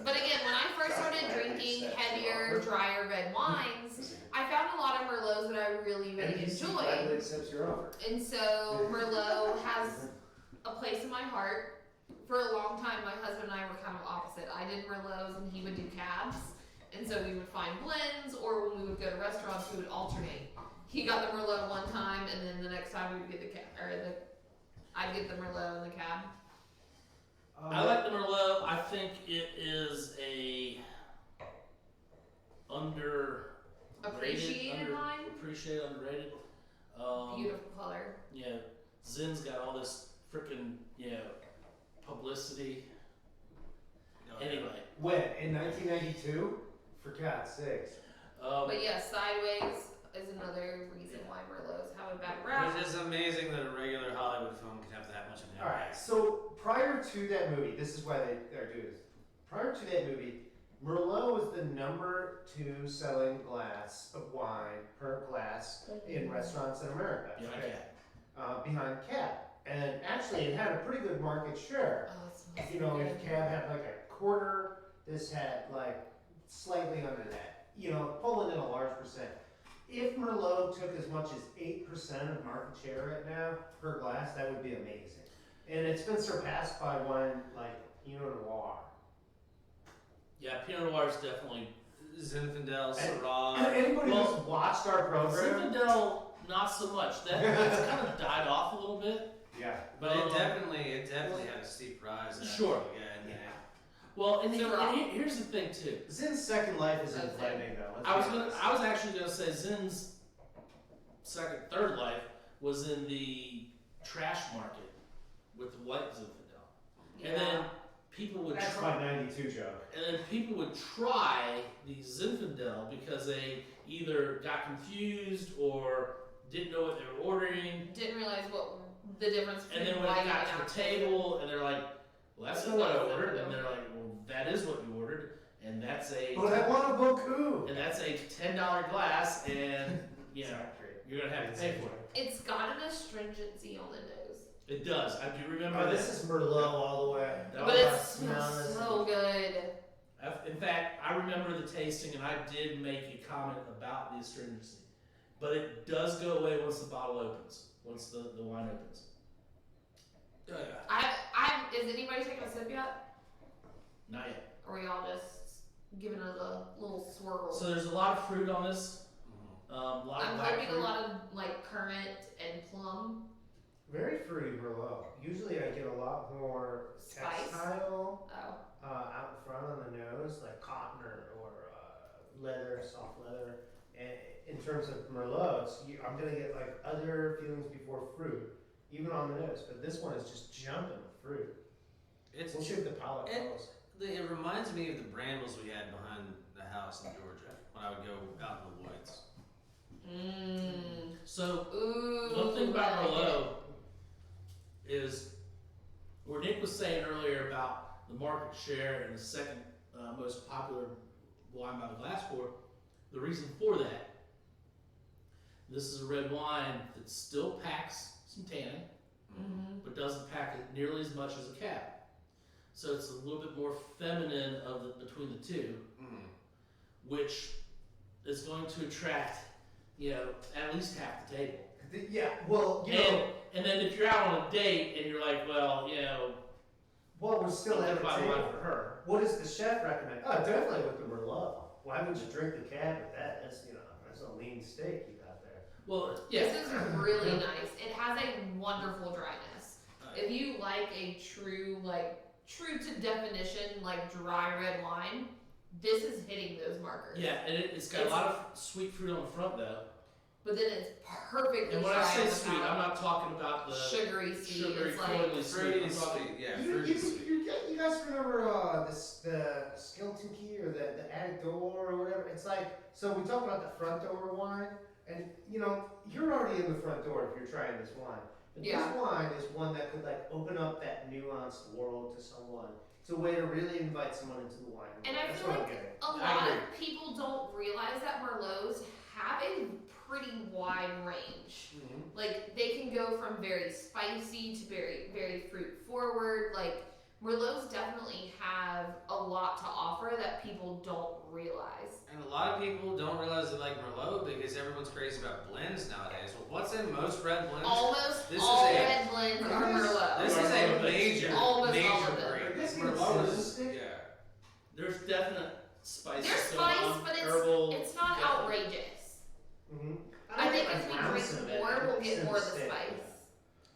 But again, when I first started drinking heavier, drier red wines, I found a lot of Merlots that I really, really NBC gladly enjoyed. accepts your offer. And so Merlot has a place in my heart. For a long time, my husband and I were kind of opposite. I did Merlots and he would do cabs. And so we would find blends, or when we would go to restaurants, we would alternate. He got the Merlot one time, and then the next time we would get the cab, I'd get the Merlot in the cab. I like the Merlot. I think it is a Appreciated line. Appreciated, underrated. Beautiful color. Yeah, Zin's got all this freaking publicity. Anyway, When? In 1992? For God's sakes. But yeah, Sideways is another reason why Merlots have a bad rap. It's just amazing that a regular Hollywood film can have that much of an Alright, so prior to that movie, this is why they're doing this. Prior to that movie, Merlot was the number 2 selling glass of wine per glass in restaurants in America. Behind Cab. And actually, it had a pretty good market share. Oh, it smells You know, so if good. Cab had like a quarter, this had like slightly under that. You know, pulling in a large percent. If Merlot took as much as 8% of market share right now per glass, that would be amazing. And it's been surpassed by wine like Pinot Noir. yeah, Pinot Noir is definitely. Zinfandel, And- Syrah. Anybody Well, who's watched our program, Zinfandel, not so much. That's kind of died off a little bit. yeah. But it definitely had a steep rise. Sure. Yeah. Well, and Syrah. here's the thing too. Zin's second life is in Okay. blending though. I was actually gonna say Zin's third life was in the trash market with the white Zinfandel, and then people would That's try, my 92 joke. and then people would try the Zinfandel because they either got confused or didn't know what they were ordering, Didn't realize what the difference and between then when white it got and to the actual- table, and they're like, "Well, that's not what I ordered," and they're like, "Well, that is what you ordered, and that's a But I want a beaucoup. and that's a $10 glass, and you know you're gonna have to pay for it." It's got an astringency on the nose. It does. I do remember Oh, that. this is Merlot all the way. That But was- it smells so good. In fact, I remember the tasting, and I did make a comment about the astringency, but it does go away once the bottle opens, once the wine opens. Oh, yeah. Is anybody taking a sip yet? Not yet. Or are y'all just giving it a little swirl? So there's a lot of fruit on this. A lot I'm of black hoping fruit. a lot of like currant and plum. Very fruity Merlot. Usually I get a lot more Spice? textile Oh. out in front on the nose, like cotton or leather, soft leather. And in terms of Merlots, I'm gonna get like other feelings before fruit, even on the nose. But this one is just jumping with fruit. It's We'll see if the palate it- follows. It reminds me of the brambles we had behind the house in Georgia when I would go out in the woods. Mmm. So Ooh. one thing I about like it. Merlot is where Nick was saying earlier about the market share and the second most popular wine by the glass pour. The reason for that, this is a red wine that still packs some tannin, but doesn't pack it nearly as much as a cab. So it's a little bit more feminine between the two, which is going to attract, at least half the table. Yeah, well, and then if you're out on a date and you're like, well, we're still I'll having buy a wine table. for her. What does the chef recommend? Oh, definitely with the Merlot. Why would you drink the cab with that? That's a lean steak you got there. Well, yeah. This is really nice. It has a wonderful dryness. If you like a true to definition, dry red wine, this is hitting those markers. Yeah, and it's got a lot of sweet fruit on the front though. But then it's perfectly And when dry I say on the sweet, palate. I'm not talking about the Sugary sweet. sugary, It's like cloyingly sweet. Fruity I'm talking- sweet, yeah, You fruity sweet. you guys remember the skeleton key or the attic door or whatever? It's like, so we talk about the front door wine, and you're already in the front door if you're trying this wine. But Yeah. this wine is one that could open up that nuanced world to someone. It's a way to really invite someone into the wine world. And I That's feel what I'm like getting. a lot of people don't realize that Merlots have a pretty wide range. They can go from very spicy to very, very fruit forward. Merlots definitely have a lot to offer that people don't realize. And a lot of people don't realize they like Merlot because everyone's crazy about blends nowadays. Well, what's in most red blends? Almost This all is a- red blends are Merlot. This is a major, Almost all major of them. break. This Merlot is Yeah. There's definite spice. There's going spice, on, but herbal. it's not yeah. outrageous. I think as we ounce of drink it, more, we'll get it's more of the stick. spice.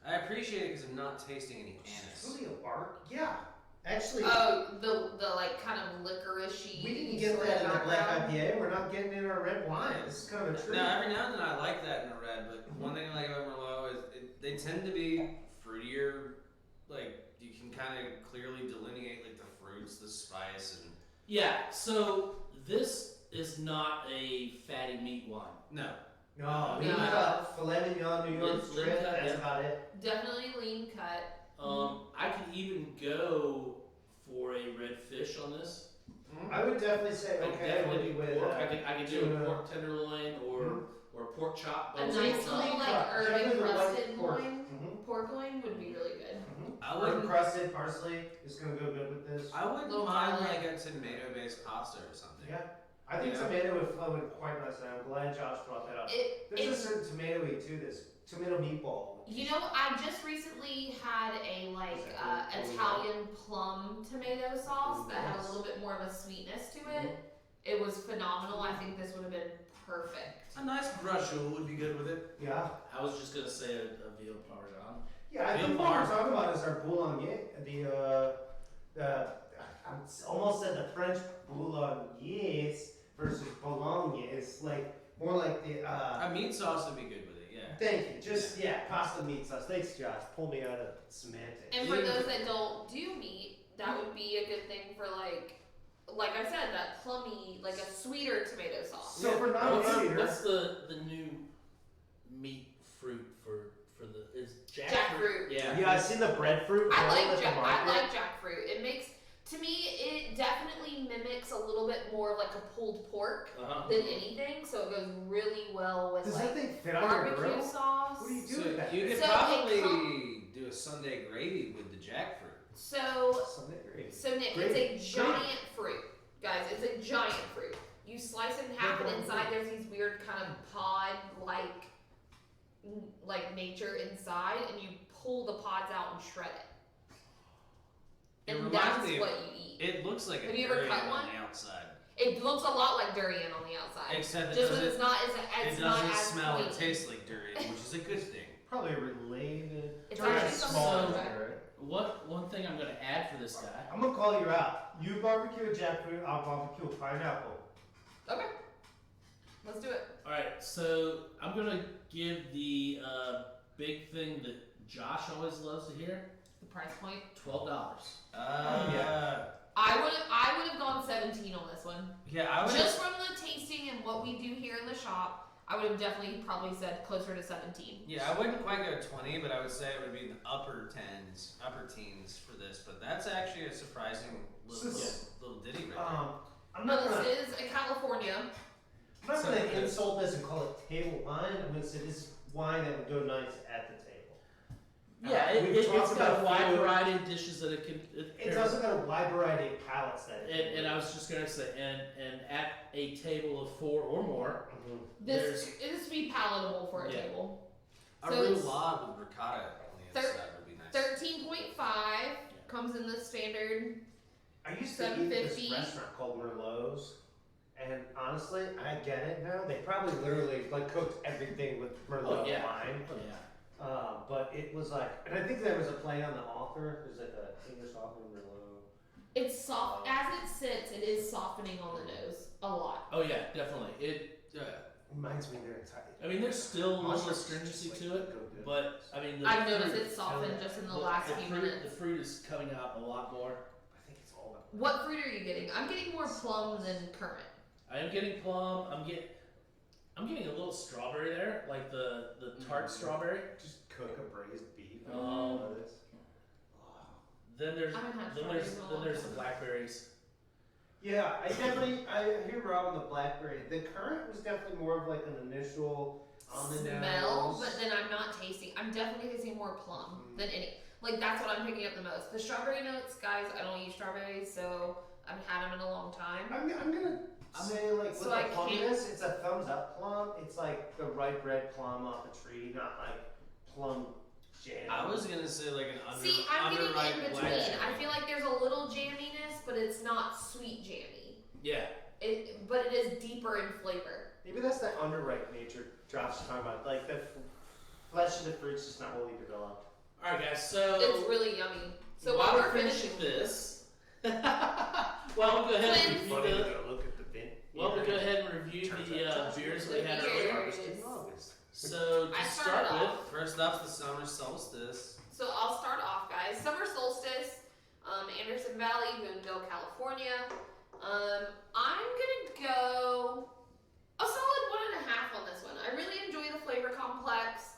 I appreciate it because I'm not tasting any It's anise. really a bark. Yeah, actually. Oh, the kind of licorice-y We didn't get sort that of in the black background. IPA. We're not getting it in our red wine. This is kind of a treat. Now, every now and then I like that in a red, but one thing I like about Merlot is they tend to be fruitier. You can kind of clearly delineate the fruits, the spice, and Yeah. So this is not a fatty meat wine. no. No, lean No. cut, filet mignon, New York Lean strip. cut, That's yeah. about it. Definitely lean cut. I could even go for a red fish on this. I would definitely say I could okay definitely do with pork. I could do tuna. a pork tenderloin or a pork chop. A bones nice on top. little, Lean cut. herb Definitely the white encrusted pork. loin. Pork loin would be really good. I wouldn't. Crusted parsley is gonna go good with this. I wouldn't Little mind garlic. a tomato-based pasta or something. Yeah, I think Yeah. tomato would flow in quite nicely. I'm glad Josh brought that up. There's a certain tomatoey to this tomato meatball. I just recently had a Italian plum tomato sauce that had a little bit more of a sweetness to it. It was phenomenal. I think this would have been perfect. A nice bruschetta would be good with it. Yeah. I was just gonna say a veal parmesan. Yeah, I Veal think what we're parm. talking about is our boulogne, I almost said the French boulognese versus bolognaise, more like the, A meat sauce would be good with it, yeah. thank you, pasta meat sauce. Thanks, Josh, pull me out of semantics. And for those that don't do meat, that would be a good thing for like I said, that plummy, a sweeter tomato sauce. So for non-eater, What's the new meat fruit for the is Jackfruit. Yeah. yeah, I've seen the breadfruit. I roll at like the market. jackfruit. It makes, to me, it definitely mimics a little bit more of a pulled pork Uh-huh. than anything. So it goes really well with Does that thing fit on your barbecue grill? sauce. What do you do So with that? you could So it probably do a Sunday gravy with the jackfruit. So Something great. Nick, Great. it's a giant fruit, guys. It's a giant fruit. You slice it in half, and inside there's these weird kind of pod-like nature inside, and you pull the pods out and shred it. It And reminds that's me of- what you eat. It looks like Have a you ever durian cut on one? the outside. It looks a lot like durian on the outside. Except it Just that doesn't, it's not as it it's not doesn't as smell or pointy. taste like durian, which is a good thing. Probably related. It's Durian's actually something smaller, like that. right? One thing I'm gonna add for this guy. I'm gonna call you out. You barbecue a jackfruit, I'll barbecue a pineapple. Okay, let's do it. All right, so I'm gonna give the big thing that Josh always loves to hear. The price point. $12. Yeah. I would have gone 17 on this one. Yeah, I would. Just from the tasting and what we do here in the shop, I would have definitely probably said closer to 17. Yeah, I wouldn't quite go 20, but I would say it would be in the upper teens for this. But that's actually a surprising little ditty right there. I'm not gonna. This is a California. I'm not going to insult this and call it table wine. I'm going to say this is wine that would go nice at the table. Yeah, We've it's talked got a about wide food. variety of dishes that it can. It's also got a wide variety of palates that it can And I was just gonna say, and at a table of 4 or more, This would be palatable for a Yeah. table. A So it's roulade with ricotta on the inside would be nice. 13.5 comes in the standard. I used to eat this $7.50. restaurant called Merlot's, and honestly, I get it now. They probably literally like cooked everything with Merlot yeah. wine. oh yeah. But it was like, and I think there was a play on the author. There's like an English author, Merlot. It's soft as it sits. It is softening on the nose a lot. Oh yeah, definitely. It. Reminds me there. I mean, there's still a little Mushrooms astringency just, to like, it, go good. but I mean, the I've noticed fruit- it softened just in the the- last the few fruit, minutes. The fruit is coming out a lot more. I think it's all about. What fruit are you getting? I'm getting more plum than currant. I am getting plum. I'm getting a little strawberry there, like the tart strawberry. Just cook a braised beef. and Um, all of this. Then there's I haven't had then strawberries there's in a then long there's the time. blackberries. Yeah, I hear Rob on the blackberry. The currant was definitely more of like an initial on the Smell, nose. but then I'm not tasting. I'm definitely tasting more plum than any. Like that's what I'm picking up the most. The strawberry notes, guys. I don't eat strawberries, so I haven't had them in a long time. I'm gonna say like So with I the can't- plumness, it's a thumbs up plum. It's like the ripe red plum off a tree, not like plum jam. I was gonna say like an See, I'm getting underripe in between. black. I feel like there's a little jamminess, but it's not sweet jammy. Yeah. But it is deeper in flavor. Maybe that's the underripe nature Josh is talking about. Like the flesh of the fruit's just not fully developed. All right, guys. So It's really yummy. So while while we're we're finishing this, well, we'll go ahead and Twins. review Funny to the. go look at the bin. Well, we'll go ahead and review the beers that we had The earlier. beers. Harvested in August. So I to started start with, off. First up's the summer solstice. So I'll start off, guys. Summer solstice, Anderson Valley, Boonville, California. I'm gonna go a solid 1.5 on this one. I really enjoy the flavor complex.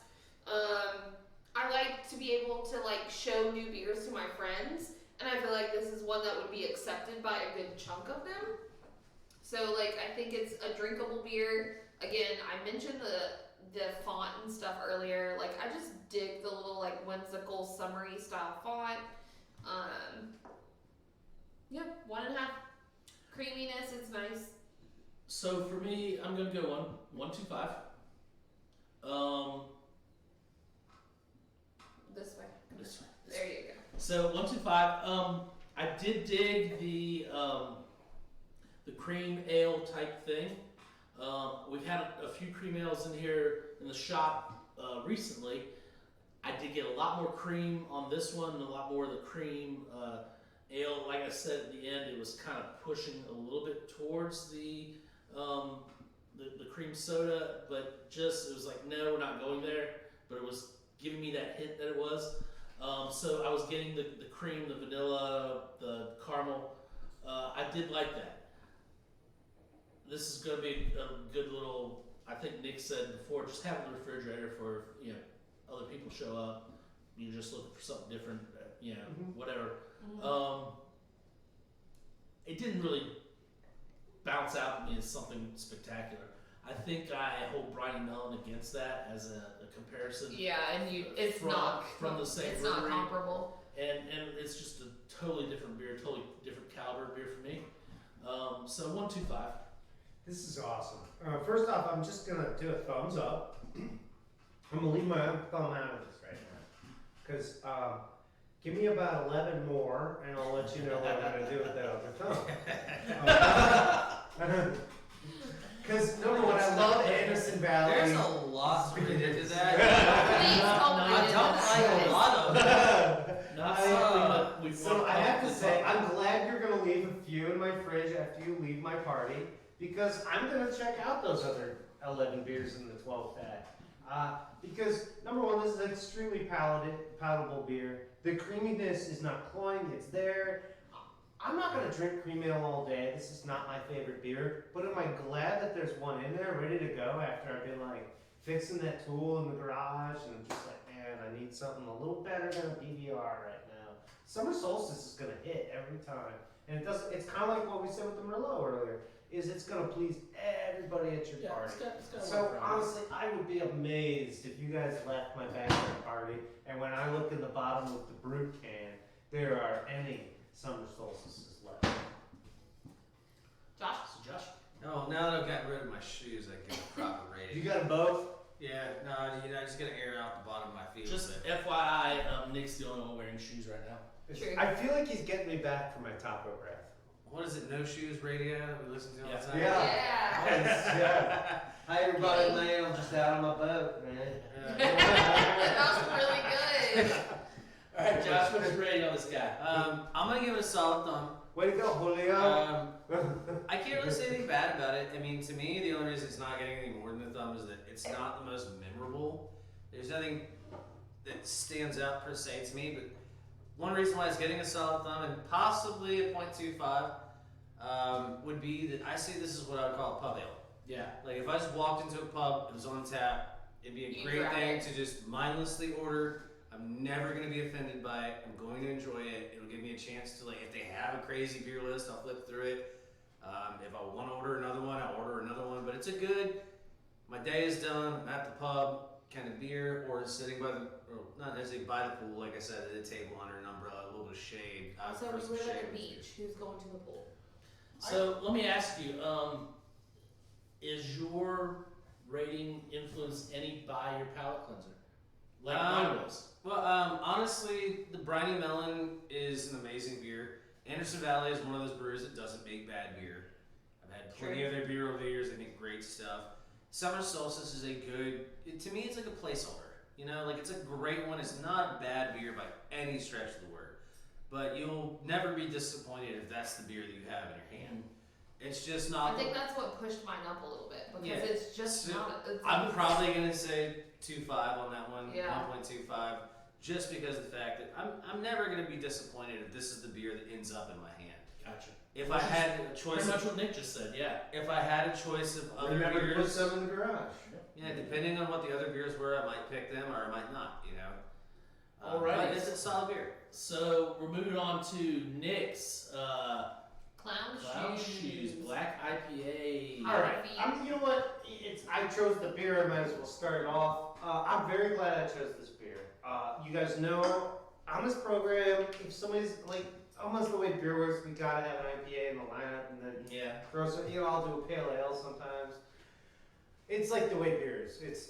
I like to be able to like show new beers to my friends, and I feel like this is one that would be accepted by a good chunk of them. So like I think it's a drinkable beer. Again, I mentioned the font and stuff earlier. Like I just dig the little like whimsical summery style font. Yeah, 1.5. Creaminess, it's nice. so for me, I'm gonna go 1.25. This way. This way. There you go. So 1.25. I did dig the cream ale type thing. We've had a few cream ales in here in the shop recently. I did get a lot more cream on this one, and a lot more of the cream ale. Like I said at the end, it was kind of pushing a little bit towards the cream soda, but just it was like, no, we're not going there. But it was giving me that hint that it was. So I was getting the cream, the vanilla, the caramel. I did like that. This is going to be a good little, I think Nick said before, just have it in the refrigerator for, other people show up. You're just looking for something different, whatever. It didn't really bounce out to me as something spectacular. I think I hold Briny Mellon against that as a comparison. Yeah, and it's From- not from the same It's not brewery. comparable. And it's just a totally different beer, totally different caliber beer for me. So 1.25. This is awesome. First off, I'm just gonna do a thumbs up. I'm gonna leave my thumb out of this right now, because give me about 11 more, and I'll let you know what I'm gonna do with that other thumb. Because number one, I love Anderson Valley. There's a lot to read into that. Please I don't like a lot of it. Not I, something that we So want I have to to say, talk I'm glad you're gonna leave a few in my fridge after you leave my party, because I'm gonna check out those other 11 beers in the 12 pack. Because number one, this is an extremely palatable beer. The creaminess is not cloying; it's there. I'm not gonna drink cream ale all day. This is not my favorite beer. But am I glad that there's one in there ready to go after I've been like fixing that tool in the garage, and I'm just like, man, I need something a little better than a PBR right now. Summer solstice is gonna hit every time. And it doesn't. It's kind of like what we said with the Merlot earlier. Is it's gonna please everybody at your party. It's got So honestly, I would be amazed if you guys left my backyard party, and when I look in the bottom of the brute can, there are any summer solstices left. Josh? So Josh, Oh, now that I've gotten rid of my shoes, I can get a proper rating. You got them both? Yeah, no, I just gotta air out the bottom of my feet. just a bit. FYI, Nick's the only one wearing shoes right now. True. I feel like he's getting me back for my taco breath. What is it? No Shoes Radio? We listen to all the time. Yeah. Yeah. Hi everybody, man. I'm just out on my boat, man. That was really good. All right, Josh, what's your rating on this guy? I'm gonna give it a solid thumb. Way to go, Julio. I can't really say anything bad about it. I mean, to me, the only reason it's not getting any more than a thumb is that it's not the most memorable. There's nothing that stands out per se to me, but one reason why it's getting a solid thumb and possibly a 0.25 would be that I see this as what I would call a pub ale. Yeah. Like if I just walked into a pub, it was on tap, it'd be a You'd great grab thing it. to just mindlessly order. I'm never going to be offended by it. I'm going to enjoy it. It'll give me a chance to, like, if they have a crazy beer list, I'll flip through it. If I want to order another one, I'll order another one. But it's a good, my day is done, I'm at the pub, kind of beer, or sitting by the, or not necessarily by the pool, like I said, at a table under an umbrella, a little bit of shade. Also, for we some live shade at a with beach. Who's going to the pool? So let me ask you, is your rating influenced any by your palate cleanser? Like mine was. Well, honestly, the Briny Melon is an amazing beer. Anderson Valley is one of those breweries that doesn't make bad beer. I've had plenty of their beer over the years. They make great stuff. Summer Solstice is a good, to me, it's like a placeholder. You know, like it's a great one. It's not a bad beer by any stretch of the word. But you'll never be disappointed if that's the beer that you have in your hand. It's just not. I think that's what pushed mine up a little bit because Yeah. it's just So, not. It's I'm probably going to say 2.5 on that one, Yeah. 1.25, just because of the fact that I'm never going to be disappointed if this is the beer that ends up in my hand. Gotcha. If I had a choice, Pretty much what Nick just said, yeah. if I had a choice of other Remember to put beers, some in the garage. yeah, depending on what the other beers were, I might pick them or I might not. You know. Alright. But it's a solid beer. So we're moving on to Nick's clown shoes, black IPA. All right. You know what? I chose the beer. I might as well start it off. I'm very glad I chose this beer. You guys know on this program, if somebody's like almost the way beer works, we gotta have an IPA in the lineup, and then Yeah. throw some. You know, I'll do a pale ale sometimes. It's like the way beer is. It's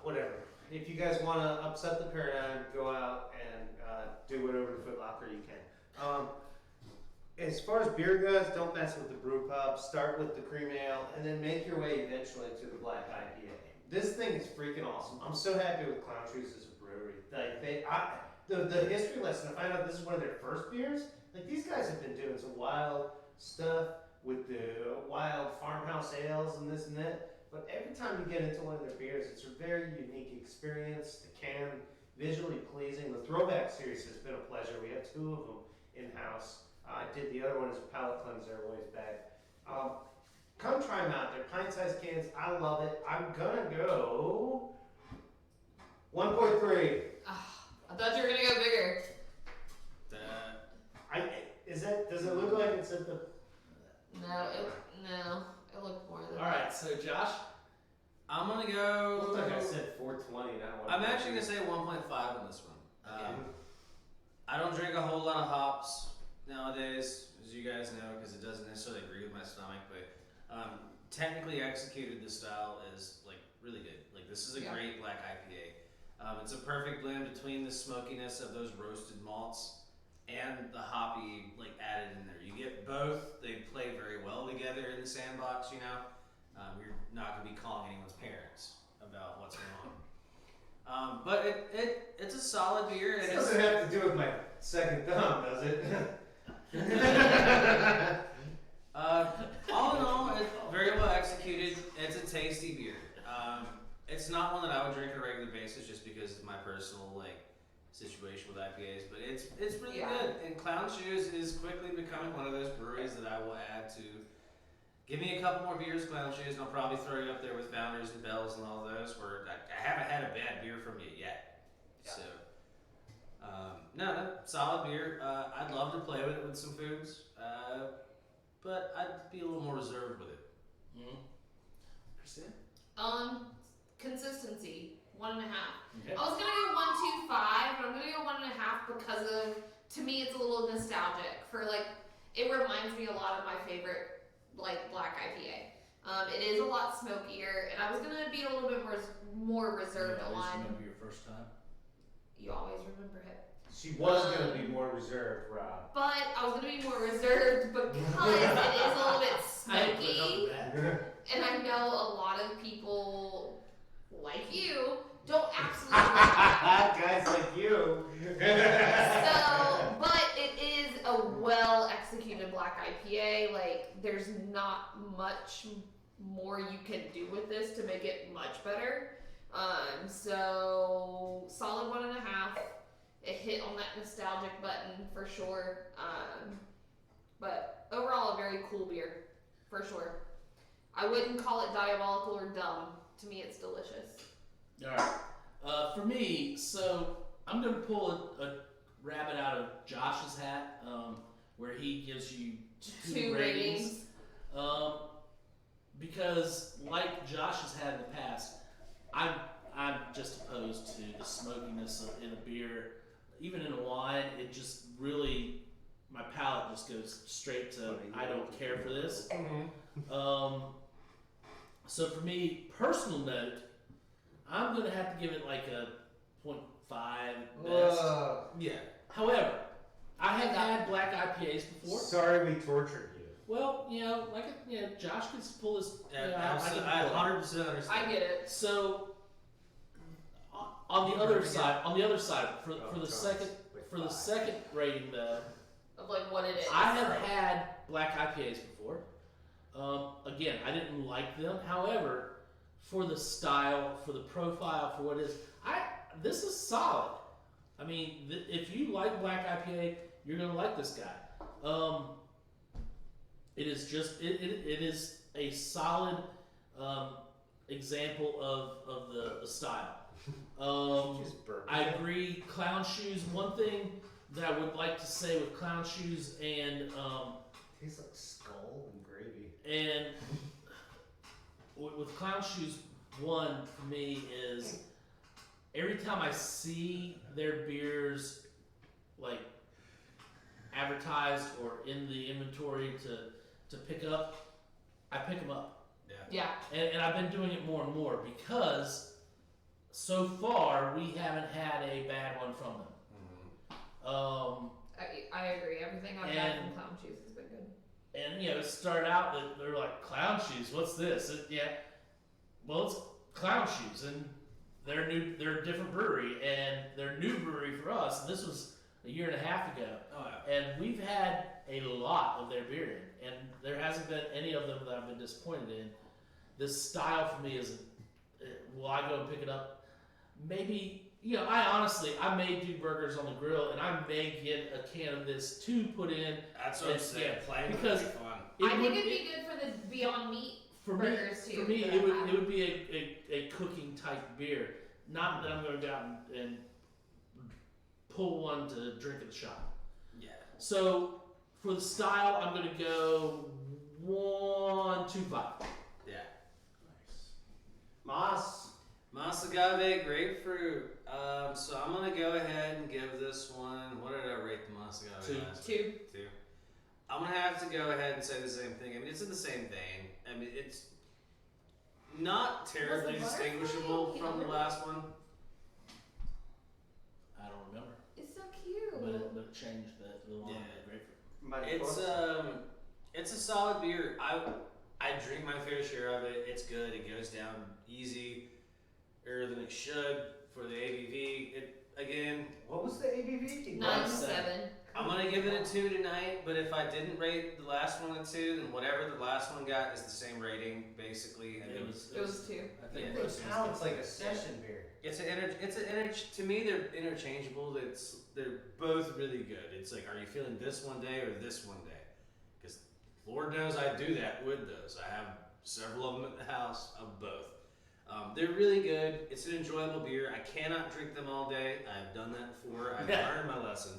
whatever. If you guys want to upset the paradigm, go out and do whatever the Foot Locker you can. As far as beer goes, don't mess with the brew pub. Start with the cream ale, and then make your way eventually to the black IPA. This thing is freaking awesome. I'm so happy with Clown Shoes as a brewery. Like the history lesson. I find out this is one of their first beers. Like these guys have been doing some wild stuff with the wild farmhouse ales and this and that. But every time you get into one of their beers, it's a very unique experience. The can, visually pleasing. The Throwback series has been a pleasure. We have 2 of them in-house. I did the other one as a palate cleanser a ways back. Come try them out. They're pint-sized cans. I love it. I'm gonna go 1.3. I thought you were gonna go bigger. Does it look like it's at the? No, it looked more than. All right, so Josh. I'm gonna go. Looks like I said 420. Not 1.3. I'm actually gonna say 1.5 on this one. I don't drink a whole lot of hops nowadays, as you guys know, because it doesn't necessarily agree with my stomach. But technically executed, this style is like really good. Like this is a great black IPA. It's a perfect blend between the smokiness of those roasted malts and the hoppy like added in there. You get both. They play very well together in the sandbox. You know, we're not gonna be calling anyone's parents about what's going on. But it's a solid beer. This And doesn't have to do with my second thumb, does it? All in all, it's very well executed. It's a tasty beer. It's not one that I would drink on a regular basis just because of my personal situation with IPAs, but it's really good. And Clown Shoes is quickly becoming one of those breweries that I will add to. Give me a couple more beers, Clown Shoes, and I'll probably throw you up there with Founders and Bells and all those. Where I haven't had a bad beer from you yet. So No, solid beer. I'd love to play with it with some foods, but I'd be a little more reserved with it. Mm-hmm. Christine? Consistency, 1.5. Okay. I was gonna go 1.25, but I'm gonna go 1.5 because of, to me, it's a little nostalgic. For like, it reminds me a lot of my favorite like black IPA. It is a lot smokier, and I was gonna be a little bit more reserved You always on. remember your first time? You always remember him. She was gonna be more reserved, Rob. But I was gonna be more reserved because it is a little bit smoky, and I know a lot of people like you don't absolutely like that. Guys like you. So, but it is a well executed black IPA. Like, there's not much more you can do with this to make it much better. So solid 1.5. It hit on that nostalgic button for sure. But overall, a very cool beer for sure. I wouldn't call it diabolical or dumb. To me, it's delicious. All right. For me, so I'm going to pull a rabbit out of Josh's hat, where he gives you two ratings. Because like Josh has had in the past, I'm just opposed to the smokiness in a beer. Even in a wine, it just really, my palate just goes straight to, I don't care for this. So for me, personal note, I'm going to have to give it like a 0.5 best. Yeah. However, I have had black IPAs before. Sorry we tortured you. Well, Josh can pull his. I 100% understand. I get it. So on the other side, for the second rating though, Of like what it is. I have had black IPAs before. Again, I didn't like them. However, for the style, for the profile, for what it is, this is solid. I mean, if you like black IPA, you're gonna like this guy. It is just it is a solid example of the style. I agree. Clown Shoes. One thing that I would like to say with Clown Shoes and Tastes like skull and gravy. and with Clown Shoes, one for me is every time I see their beers like advertised or in the inventory to pick up, I pick them up. Yeah. And I've been doing it more and more because so far we haven't had a bad one from them. I agree. Everything I've had from Clown Shoes has been good. And it started out that they're like, Clown Shoes, what's this? Well, it's Clown Shoes, and they're a different brewery, and they're a new brewery for us. And this was a year and a half ago. Oh, yeah. And we've had a lot of their beer in, and there hasn't been any of them that I've been disappointed in. This style for me is, will I go and pick it up? Maybe, I may do burgers on the grill, and I may get a can of this to put in. That's what I'm saying. Playing because would be fun. I think it'd be good for the Beyond Meat burgers too. For me, it would be a cooking type beer. Not that I'm going to go out and pull one to drink at the shop. Yeah. So for the style, I'm going to go 1.25. Yeah. Nice. Mas agave grapefruit. So I'm gonna go ahead and give this one. What did I rate the mas agave? Two. Two. I'm gonna have to go ahead and say the same thing. I mean, it's in the same vein. I mean, it's not terribly Was the distinguishable butterfly? from the last one. I don't remember, It's so cute. but it changed the line of grapefruit. It's a solid beer. I drink my fair share of it. It's good. It goes down easy, than it should for the ABV. What was the ABV? 9.7. I'm gonna give it a 2 tonight. But if I didn't rate the last one a 2, then whatever the last one got is the same rating, basically. It was 2. I think Yeah. most of Now it's like a session beer. To me, they're interchangeable. They're both really good. It's like, are you feeling this one day or this one day? Because Lord knows I do that with those. I have several of them at the house of both. They're really good. It's an enjoyable beer. I cannot drink them all day. I've done that before. I've learned my lesson.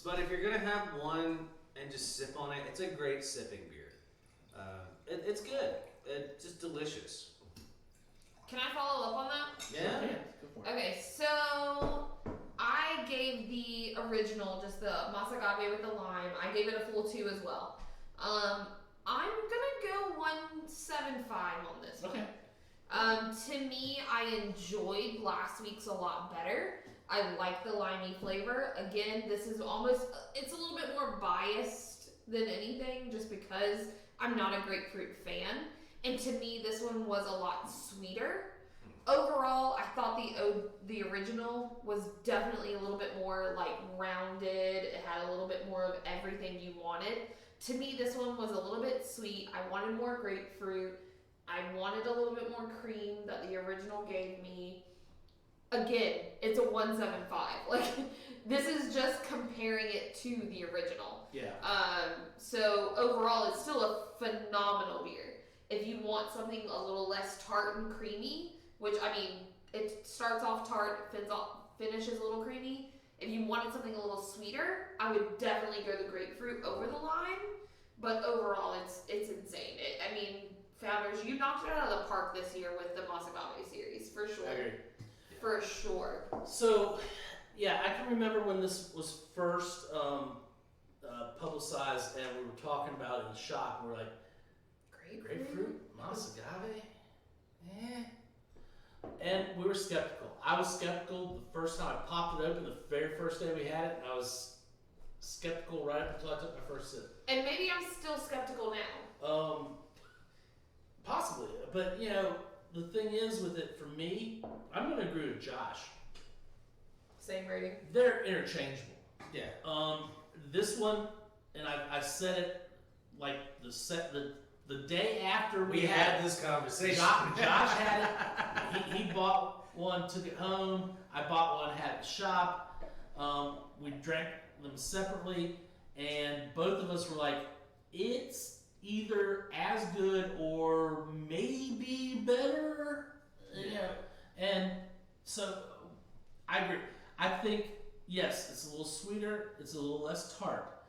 But if you're gonna have one and just sip on it, it's a great sipping beer. It's good. It's just delicious. Can I follow up on that? Yeah. Go for it. Okay, so I gave the original, just the Masagave with the lime, I gave it a full 2 as well. I'm gonna go 1.75 on this one. Okay. To me, I enjoyed last week's a lot better. I like the limey flavor. Again, this is it's a little bit more biased than anything just because I'm not a grapefruit fan. And to me, this one was a lot sweeter. Overall, I thought the original was definitely a little bit more like rounded. It had a little bit more of everything you wanted. To me, this one was a little bit sweet. I wanted more grapefruit. I wanted a little bit more cream that the original gave me. Again, it's a 1.75. Like, this is just comparing it to the original. Yeah. So overall, it's still a phenomenal beer. If you want something a little less tart and creamy, which, I mean, it starts off tart, finishes a little creamy. If you wanted something a little sweeter, I would definitely go the grapefruit over the lime. But overall, it's insane. I mean, Founders, you knocked it out of the park this year with the Masagave series, for sure. I agree. For sure. So, yeah, I can remember when this was first publicized and we were talking about it in shop and we're like, grapefruit? Masagave? And we were skeptical. I was skeptical the first time I popped it open, the very first day we had it. I was skeptical right up until I took my first sip. And maybe I'm still skeptical now. Possibly. But, you know, the thing is with it, for me, I'm going to agree with Josh. Same rating. They're interchangeable. Yeah. This one, and I said it like the day after we had this conversation. Josh had it. He bought one, took it home. I bought one, had it at the shop. We drank them separately, and both of us were like, it's either as good or maybe better. Yeah. And so I agree. I think, yes, it's a little sweeter, it's a little less tart.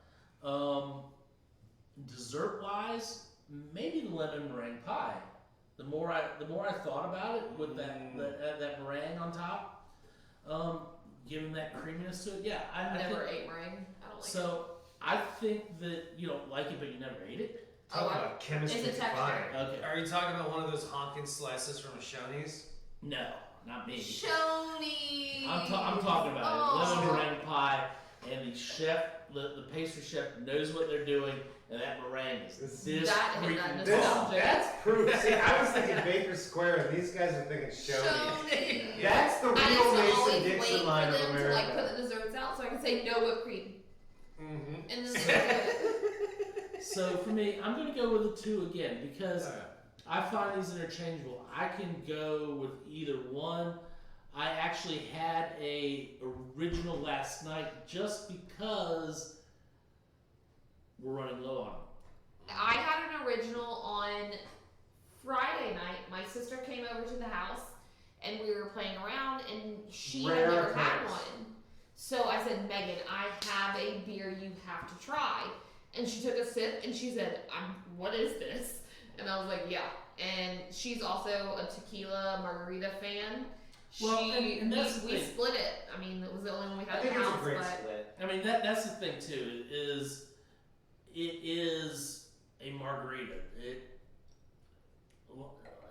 Dessert wise, maybe the lemon meringue pie. The more I thought about it with that meringue on top, giving that creaminess to it. Yeah, I Never think, ate meringue. I don't like it. So I think that you don't like it, but you never ate it. Talk about chemistry. It's a texture. fire. Okay. Are you talking about one of those honkin' slices from a Shoney's? No, not me. Shoney. I'm talking about it. Lemon meringue pie, and the chef, the pastry chef knows what they're doing, and that meringue is this That hit freaking that This, nostalgia. that's proof. See, I was thinking Baker Square, and these guys are thinking Shoney. Shoney. That's the I real used to Mason always wait Dixon for line of them to America. like put the desserts out so I could say no whipped cream. Mm-hmm. And then they So for me, I'm going to go with a 2 again because I find these interchangeable. I can go with either one. I actually had a original last night just because we're running low on them. I had an original on Friday night. My sister came over to the house and we were playing around and she had Rare never had occurrence. one. So I said, Megan, I have a beer you have to try. And she took a sip and she said, what is this? And I was like, yeah. And she's also a tequila margarita fan. Well, and that's the we thing. split it. I mean, it was the only one we I had in think the it's a house, great but split. I mean, that's the thing too, is it is a margarita.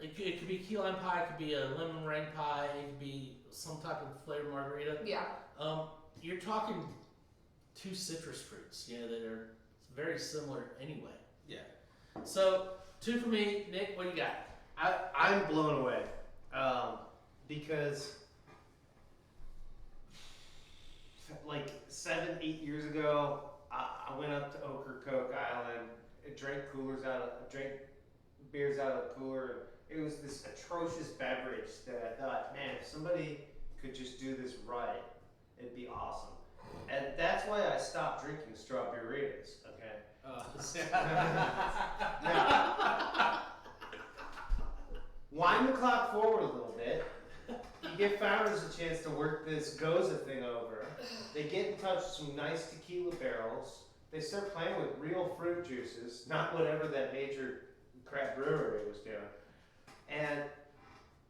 It could be key lime pie, it could be a lemon meringue pie, it could be some type of flavored margarita. yeah. You're talking 2 citrus fruits, you know, that are very similar anyway. Yeah. So 2 for me. Nick, what do you got? I'm blown away because like 7-8 years ago, I went up to Ocracoke Island, drank beers out of the cooler. It was this atrocious beverage that I thought, man, if somebody could just do this right, it'd be awesome. And that's why I stopped drinking strawberries. Okay. Now, wind the clock forward a little bit. You give founders a chance to work this Goza thing over. They get in touch with some nice tequila barrels. They start playing with real fruit juices, not whatever that major crap brewery was doing. And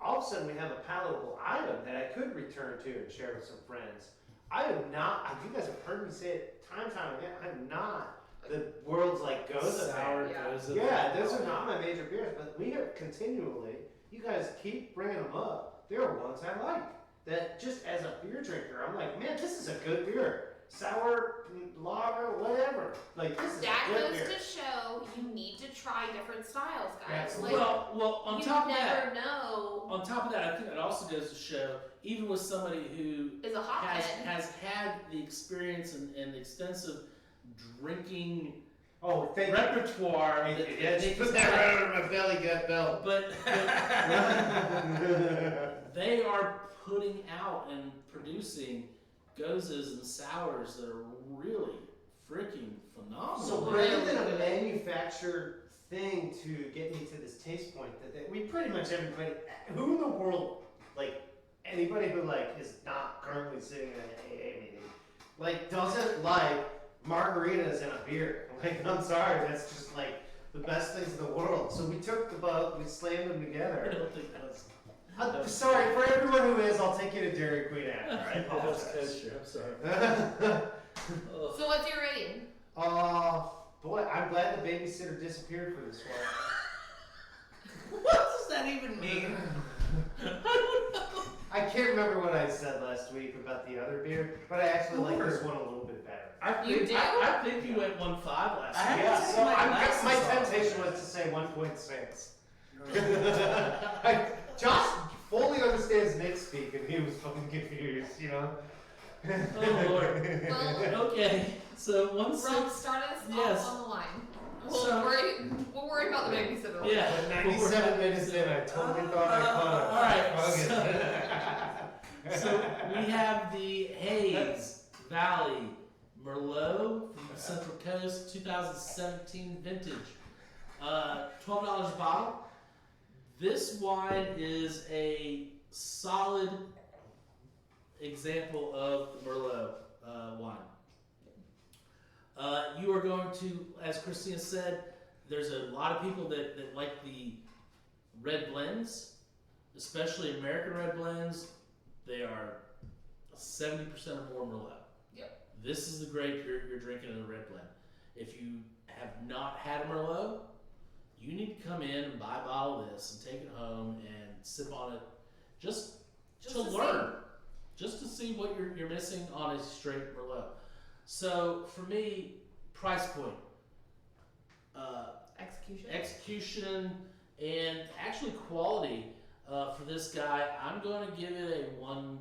all of a sudden we have a palatable item that I could return to and share with some friends. I am not, you guys have heard me say it time and time again, I'm not the world's like Goza Sour fan. Goza. Yeah, those are not my major beers, but we have continually, you guys keep bringing them up. There are ones I like that just as a beer drinker, I'm like, man, this is a good beer. Sour, lager, whatever. Like, this is That a good goes beer. to show you need to try different styles, guys. Absolutely. Like, Well, on you top of never that, know I think it also goes to show, even with somebody who is a hothead. has had the experience and extensive drinking Oh, thank you. repertoire that Yeah, they just put just that have. right over my belly gut belt. But they are putting out and producing gozas and sours that are really freaking phenomenal. So rather than a manufactured thing to get me to this taste point, that we pretty much everybody, who in the world, like anybody who like is not currently sitting in an AA meeting, like doesn't like margaritas in a beer. Like, I'm sorry, that's just like the best things in the world. So we took the boat, we slammed them I together. don't think that's. I'm sorry, for everyone who is, I'll take you to Dairy Queen after. I apologize. I'm sorry. So what's your rating? Boy, I'm glad the babysitter disappeared for this one. What does that even mean? I can't remember what I said last week about the other beer, but I actually like this one a little bit better. You do? I think you went 1.5 last I week. have Yeah, to take so my glasses my off. temptation was to say 1.6. Josh fully understands Nick speak, and he was fucking confused, you know? Oh Lord. Well, Okay, so Ron, 1.6. start us Yes. off on the line. So- We'll worry about the babysitter. later. Yeah. But 97 minutes in, I totally thought I caught All right, it. So we have the Hayes Valley Merlot from the Central Coast, 2017 vintage. $12 a bottle. This wine is a solid example of the Merlot wine. You are going to, as Christina said, there's a lot of people that like the red blends, especially American red blends. They are 70% or more Merlot. Yep. This is the grape you're drinking in a red blend. If you have not had a Merlot, you need to come in and buy a bottle of this and take it home and sip on it just to learn. Just to see what you're missing on a straight Merlot. So for me, price point, execution, and actually quality for this guy, I'm going to give it a 1.5.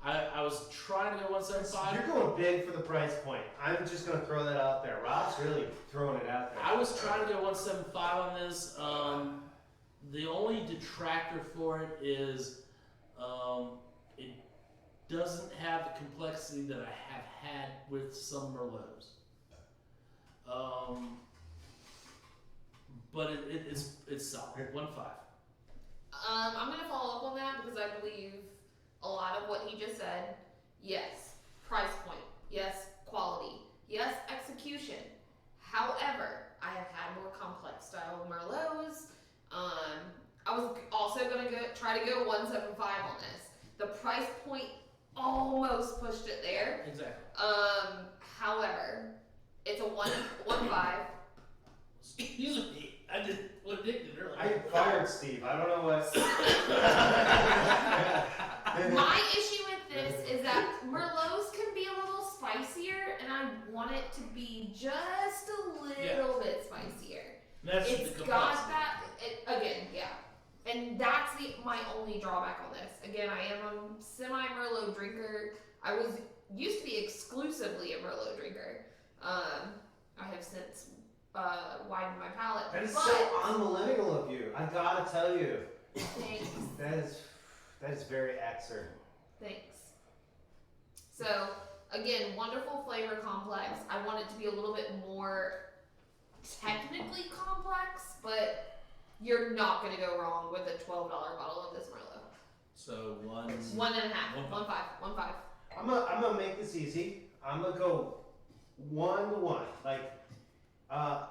I was trying to go 1.75. You're going big for the price point. I'm just going to throw that out there. Rob's really throwing it out there. I was trying to go 1.75 on this. The only detractor for it is it doesn't have the complexity that I have had with some Merlots. But it's solid. 1.5. I'm gonna follow up on that because I believe a lot of what he just said. Yes, price point. Yes, quality. Yes, execution. However, I have had more complex style Merlots. I was also gonna try to go 1.75 on this. The price point almost pushed it there. Exactly. However, it's a 1.5. Excuse me. I did what Nick did earlier. I fired Steve. I don't know what. My issue with this is that Merlots can be a little spicier, and I want it to be just a little bit spicier. That's It's the got complexity. that again, yeah. And that's my only drawback on this. Again, I am a semi Merlot drinker. I used to be exclusively a Merlot drinker. I have since widened my palate. That is but so unmillennial of you. I gotta tell you. thanks. That is very Xer. Thanks. So again, wonderful flavor complex. I want it to be a little bit more technically complex, but you're not going to go wrong with a $12 bottle of this Merlot. So 1.5. 1.5. I'm gonna make this easy. I'm gonna go 1-1. Like,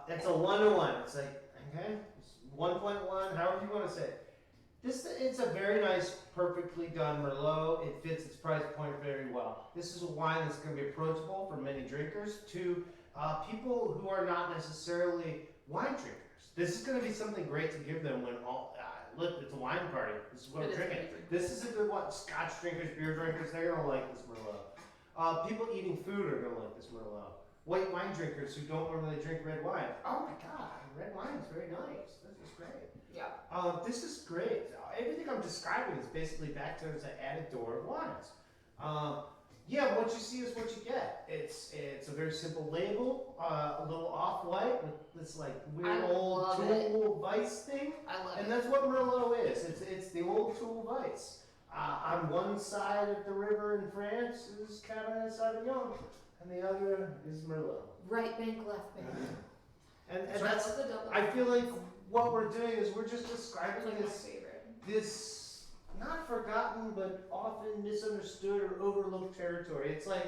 it's a 1-1. It's like, okay, it's 1.1, however you want to say it. It's a very nice, perfectly done Merlot. It fits its price point very well. This is a wine that's going to be approachable for many drinkers to people who are not necessarily wine drinkers. This is going to be something great to give them when look, it's a wine party. This is what we're drinking. This is a good one. Scotch drinkers, beer drinkers, they're going to like this Merlot. People eating food are going to like this Merlot. White wine drinkers who don't normally drink red wine. Oh my God, red wine is very nice. This is great. Yeah. This is great. Everything I'm describing is basically back to the added door of wines. Yeah, what you see is what you get. It's a very simple label, a little off-white with this like weird old tool vice thing. I love And it. that's what Merlot is. It's the old tool vice. On one side of the river in France is Cabernet Sauvignon, and the other is Merlot. Right bank, left bank. And So that's, the double. I feel like what we're doing is we're just describing Like my this favorite. this not forgotten but often misunderstood or overlooked territory. It's like,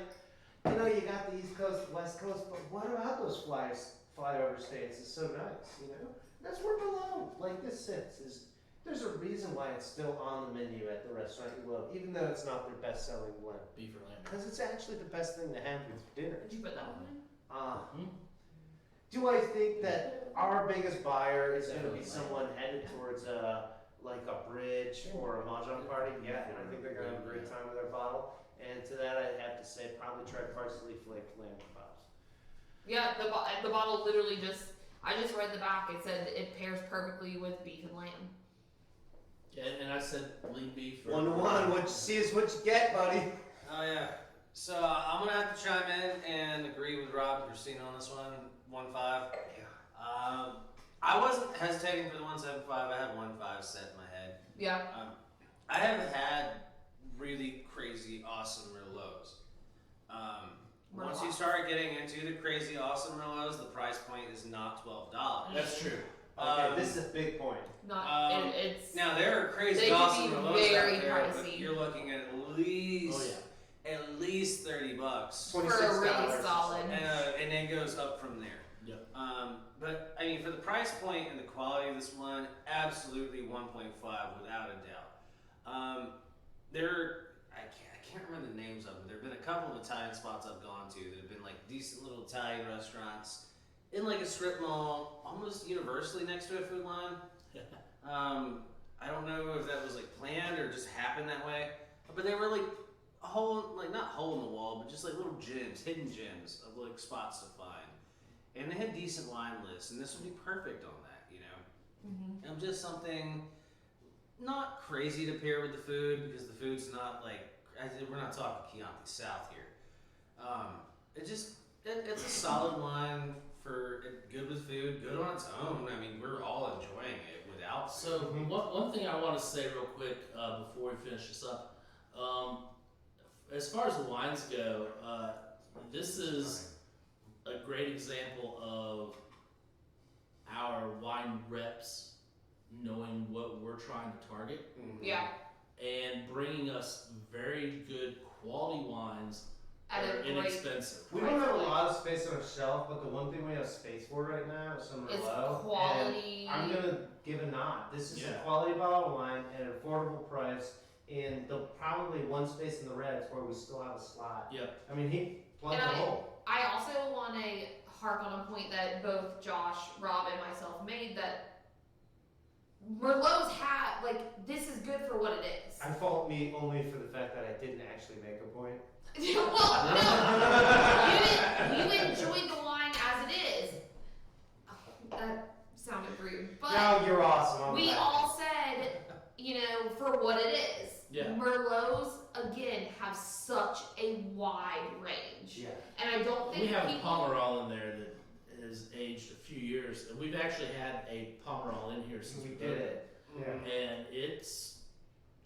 you know, you got the East Coast, West Coast, but what about those flyover states? It's so nice, you know? That's where Merlot, like this sits. There's a reason why it's still on the menu at the restaurant you love, even though it's not their best-selling blend. Beef or lamb. Because it's actually the best thing to have with dinner. Did you put that one in? Do I think that our biggest buyer is going to be someone headed towards like a bridge or a mahjong party? Yeah, and I think they're going to have a great time with their bottle. And to that, I'd have to say probably try parsley flaked lamb kebabs. Yeah, the bottle literally I just read the back. It said it pairs perfectly with beef and lamb. Yeah, and I said lean beef. 1-1. What you see is what you get, buddy. Oh yeah. So I'm gonna have to chime in and agree with Rob and Christina on this one. 1.5. Yeah. I wasn't hesitating for the 1.75. I had 1.5 set in my head. Yeah. I haven't had really crazy awesome Merlots. Once you start getting into the crazy awesome Merlots, the price point is not $12. That's true. Okay, this is a big point. It's now there are crazy they awesome could be Merlots very out there, pricey. but you're looking at least at least $30 for a really solid. and then goes up from there. Yep. But I mean, for the price point and the quality of this one, absolutely 1.5 without a doubt. I can't remember the names of them. There have been a couple of Italian spots I've gone to that have been like decent little Italian restaurants in like a strip mall, almost universally next to a food line. I don't know if that was like planned or just happened that way, but they were like not hole in the wall, but just like little gems, hidden gems of like spots to find. And they had decent wine lists, and this would be perfect on that, you know. Mm-hmm. And just something not crazy to pair with the food, because the food's not like, we're not talking Chianti South here. It's a solid wine for good with food, good on its own. I mean, we're all enjoying it without. So one thing I want to say real quick before we finish this up, as far as the wines go, this is a great example of our wine reps knowing what we're trying to target. Mm-hmm. Yeah. And bringing us very good quality wines At that a are great inexpensive. We don't have a lot of space on our shelf, but the one thing we have space for right now is some It's Merlot. quality. And I'm gonna give a nod. This is a Yeah. quality bottle of wine at an affordable price, and the probably one space in the Reds where we still have a slot. Yep. I mean, he plugged And the hole. I also want to harp on a point that both Josh, Rob, and myself made, that Merlot's this is good for what it is. I fault me only for the fact that I didn't actually make a point. Well, no, you enjoyed the wine as it is. That sounded rude, but No, you're awesome. I'm we glad. all said, for what it is. Yeah. Merlots again have such a wide range, Yeah. and I don't think We have a people. Pomerol in there that has aged a few years. And we've actually had a Pomerol in here since We we did it. Yeah. And it's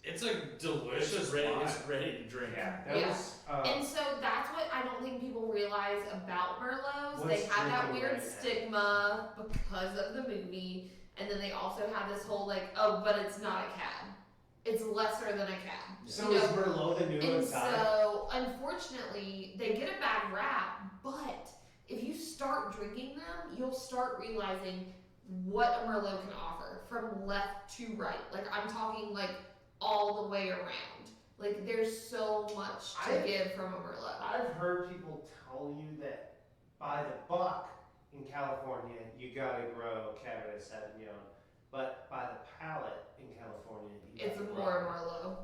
It's a delicious It's ready. wine. It's ready to drink. Yeah, that Yeah. was. And so that's what I don't think people realize about Merlots. What's They have that drinking weird right now? stigma because of the movie, and then they also have this whole like, oh, but it's not a cab. It's lesser than a cab. So You is know? Merlot the new And Exotic? so, unfortunately, they get a bad rap, but if you start drinking them, you'll start realizing what a Merlot can offer from left to right. Like, I'm talking like all the way around. Like, there's so much to give from a Merlot. I've heard people tell you that by the buck in California, you gotta grow Cabernet Sauvignon, but by the palate in California, you It's gotta more grow. Merlot.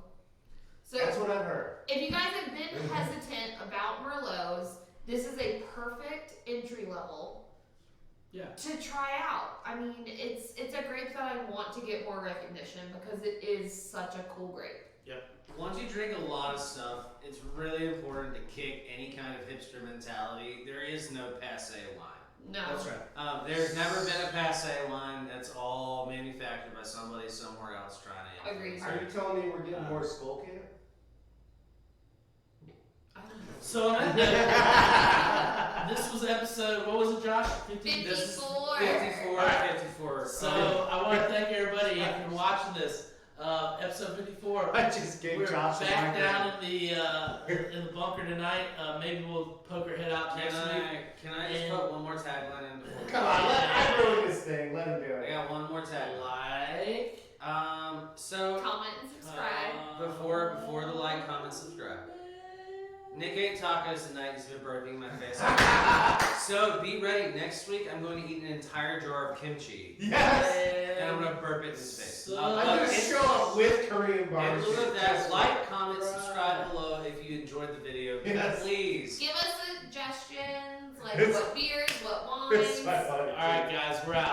So, That's what I've heard. if you guys have been hesitant about Merlots, this is a perfect entry level Yeah. to try out. I mean, it's a grape that I want to get more recognition because it is such a cool grape. Once you drink a lot of stuff, it's really important to kick any kind of hipster mentality. There is no passe wine. No. That's right. There's never been a passe wine. That's all manufactured by somebody somewhere else trying to influence Agreed. Are you telling me we're getting more skull camp? I don't know. So on that note, this was episode. What was it, Josh? 54. 54. So I want to thank everybody if you're watching this. Episode 54. I just gave We're Josh a back migraine. down in the bunker tonight. Maybe we'll poke our head out next week. Can I just put one more tagline in before? Come on, I ruined this thing. Let him do I it. got one more tagline. Like, So Comment and subscribe. before the like, comment, subscribe. Nick ate tacos tonight. He's been burping in my face. So be ready. Next week, I'm going to eat an entire jar of kimchi, Yes! and I'm going to burp it in his face. So- I'm gonna show up with Korean In barbecue. lieu of that, Just like, comment, subscribe below if you enjoyed the video. Yes. Please. Give us suggestions, like It's- what beers, what It's wines. my body. all right, guys, we're out.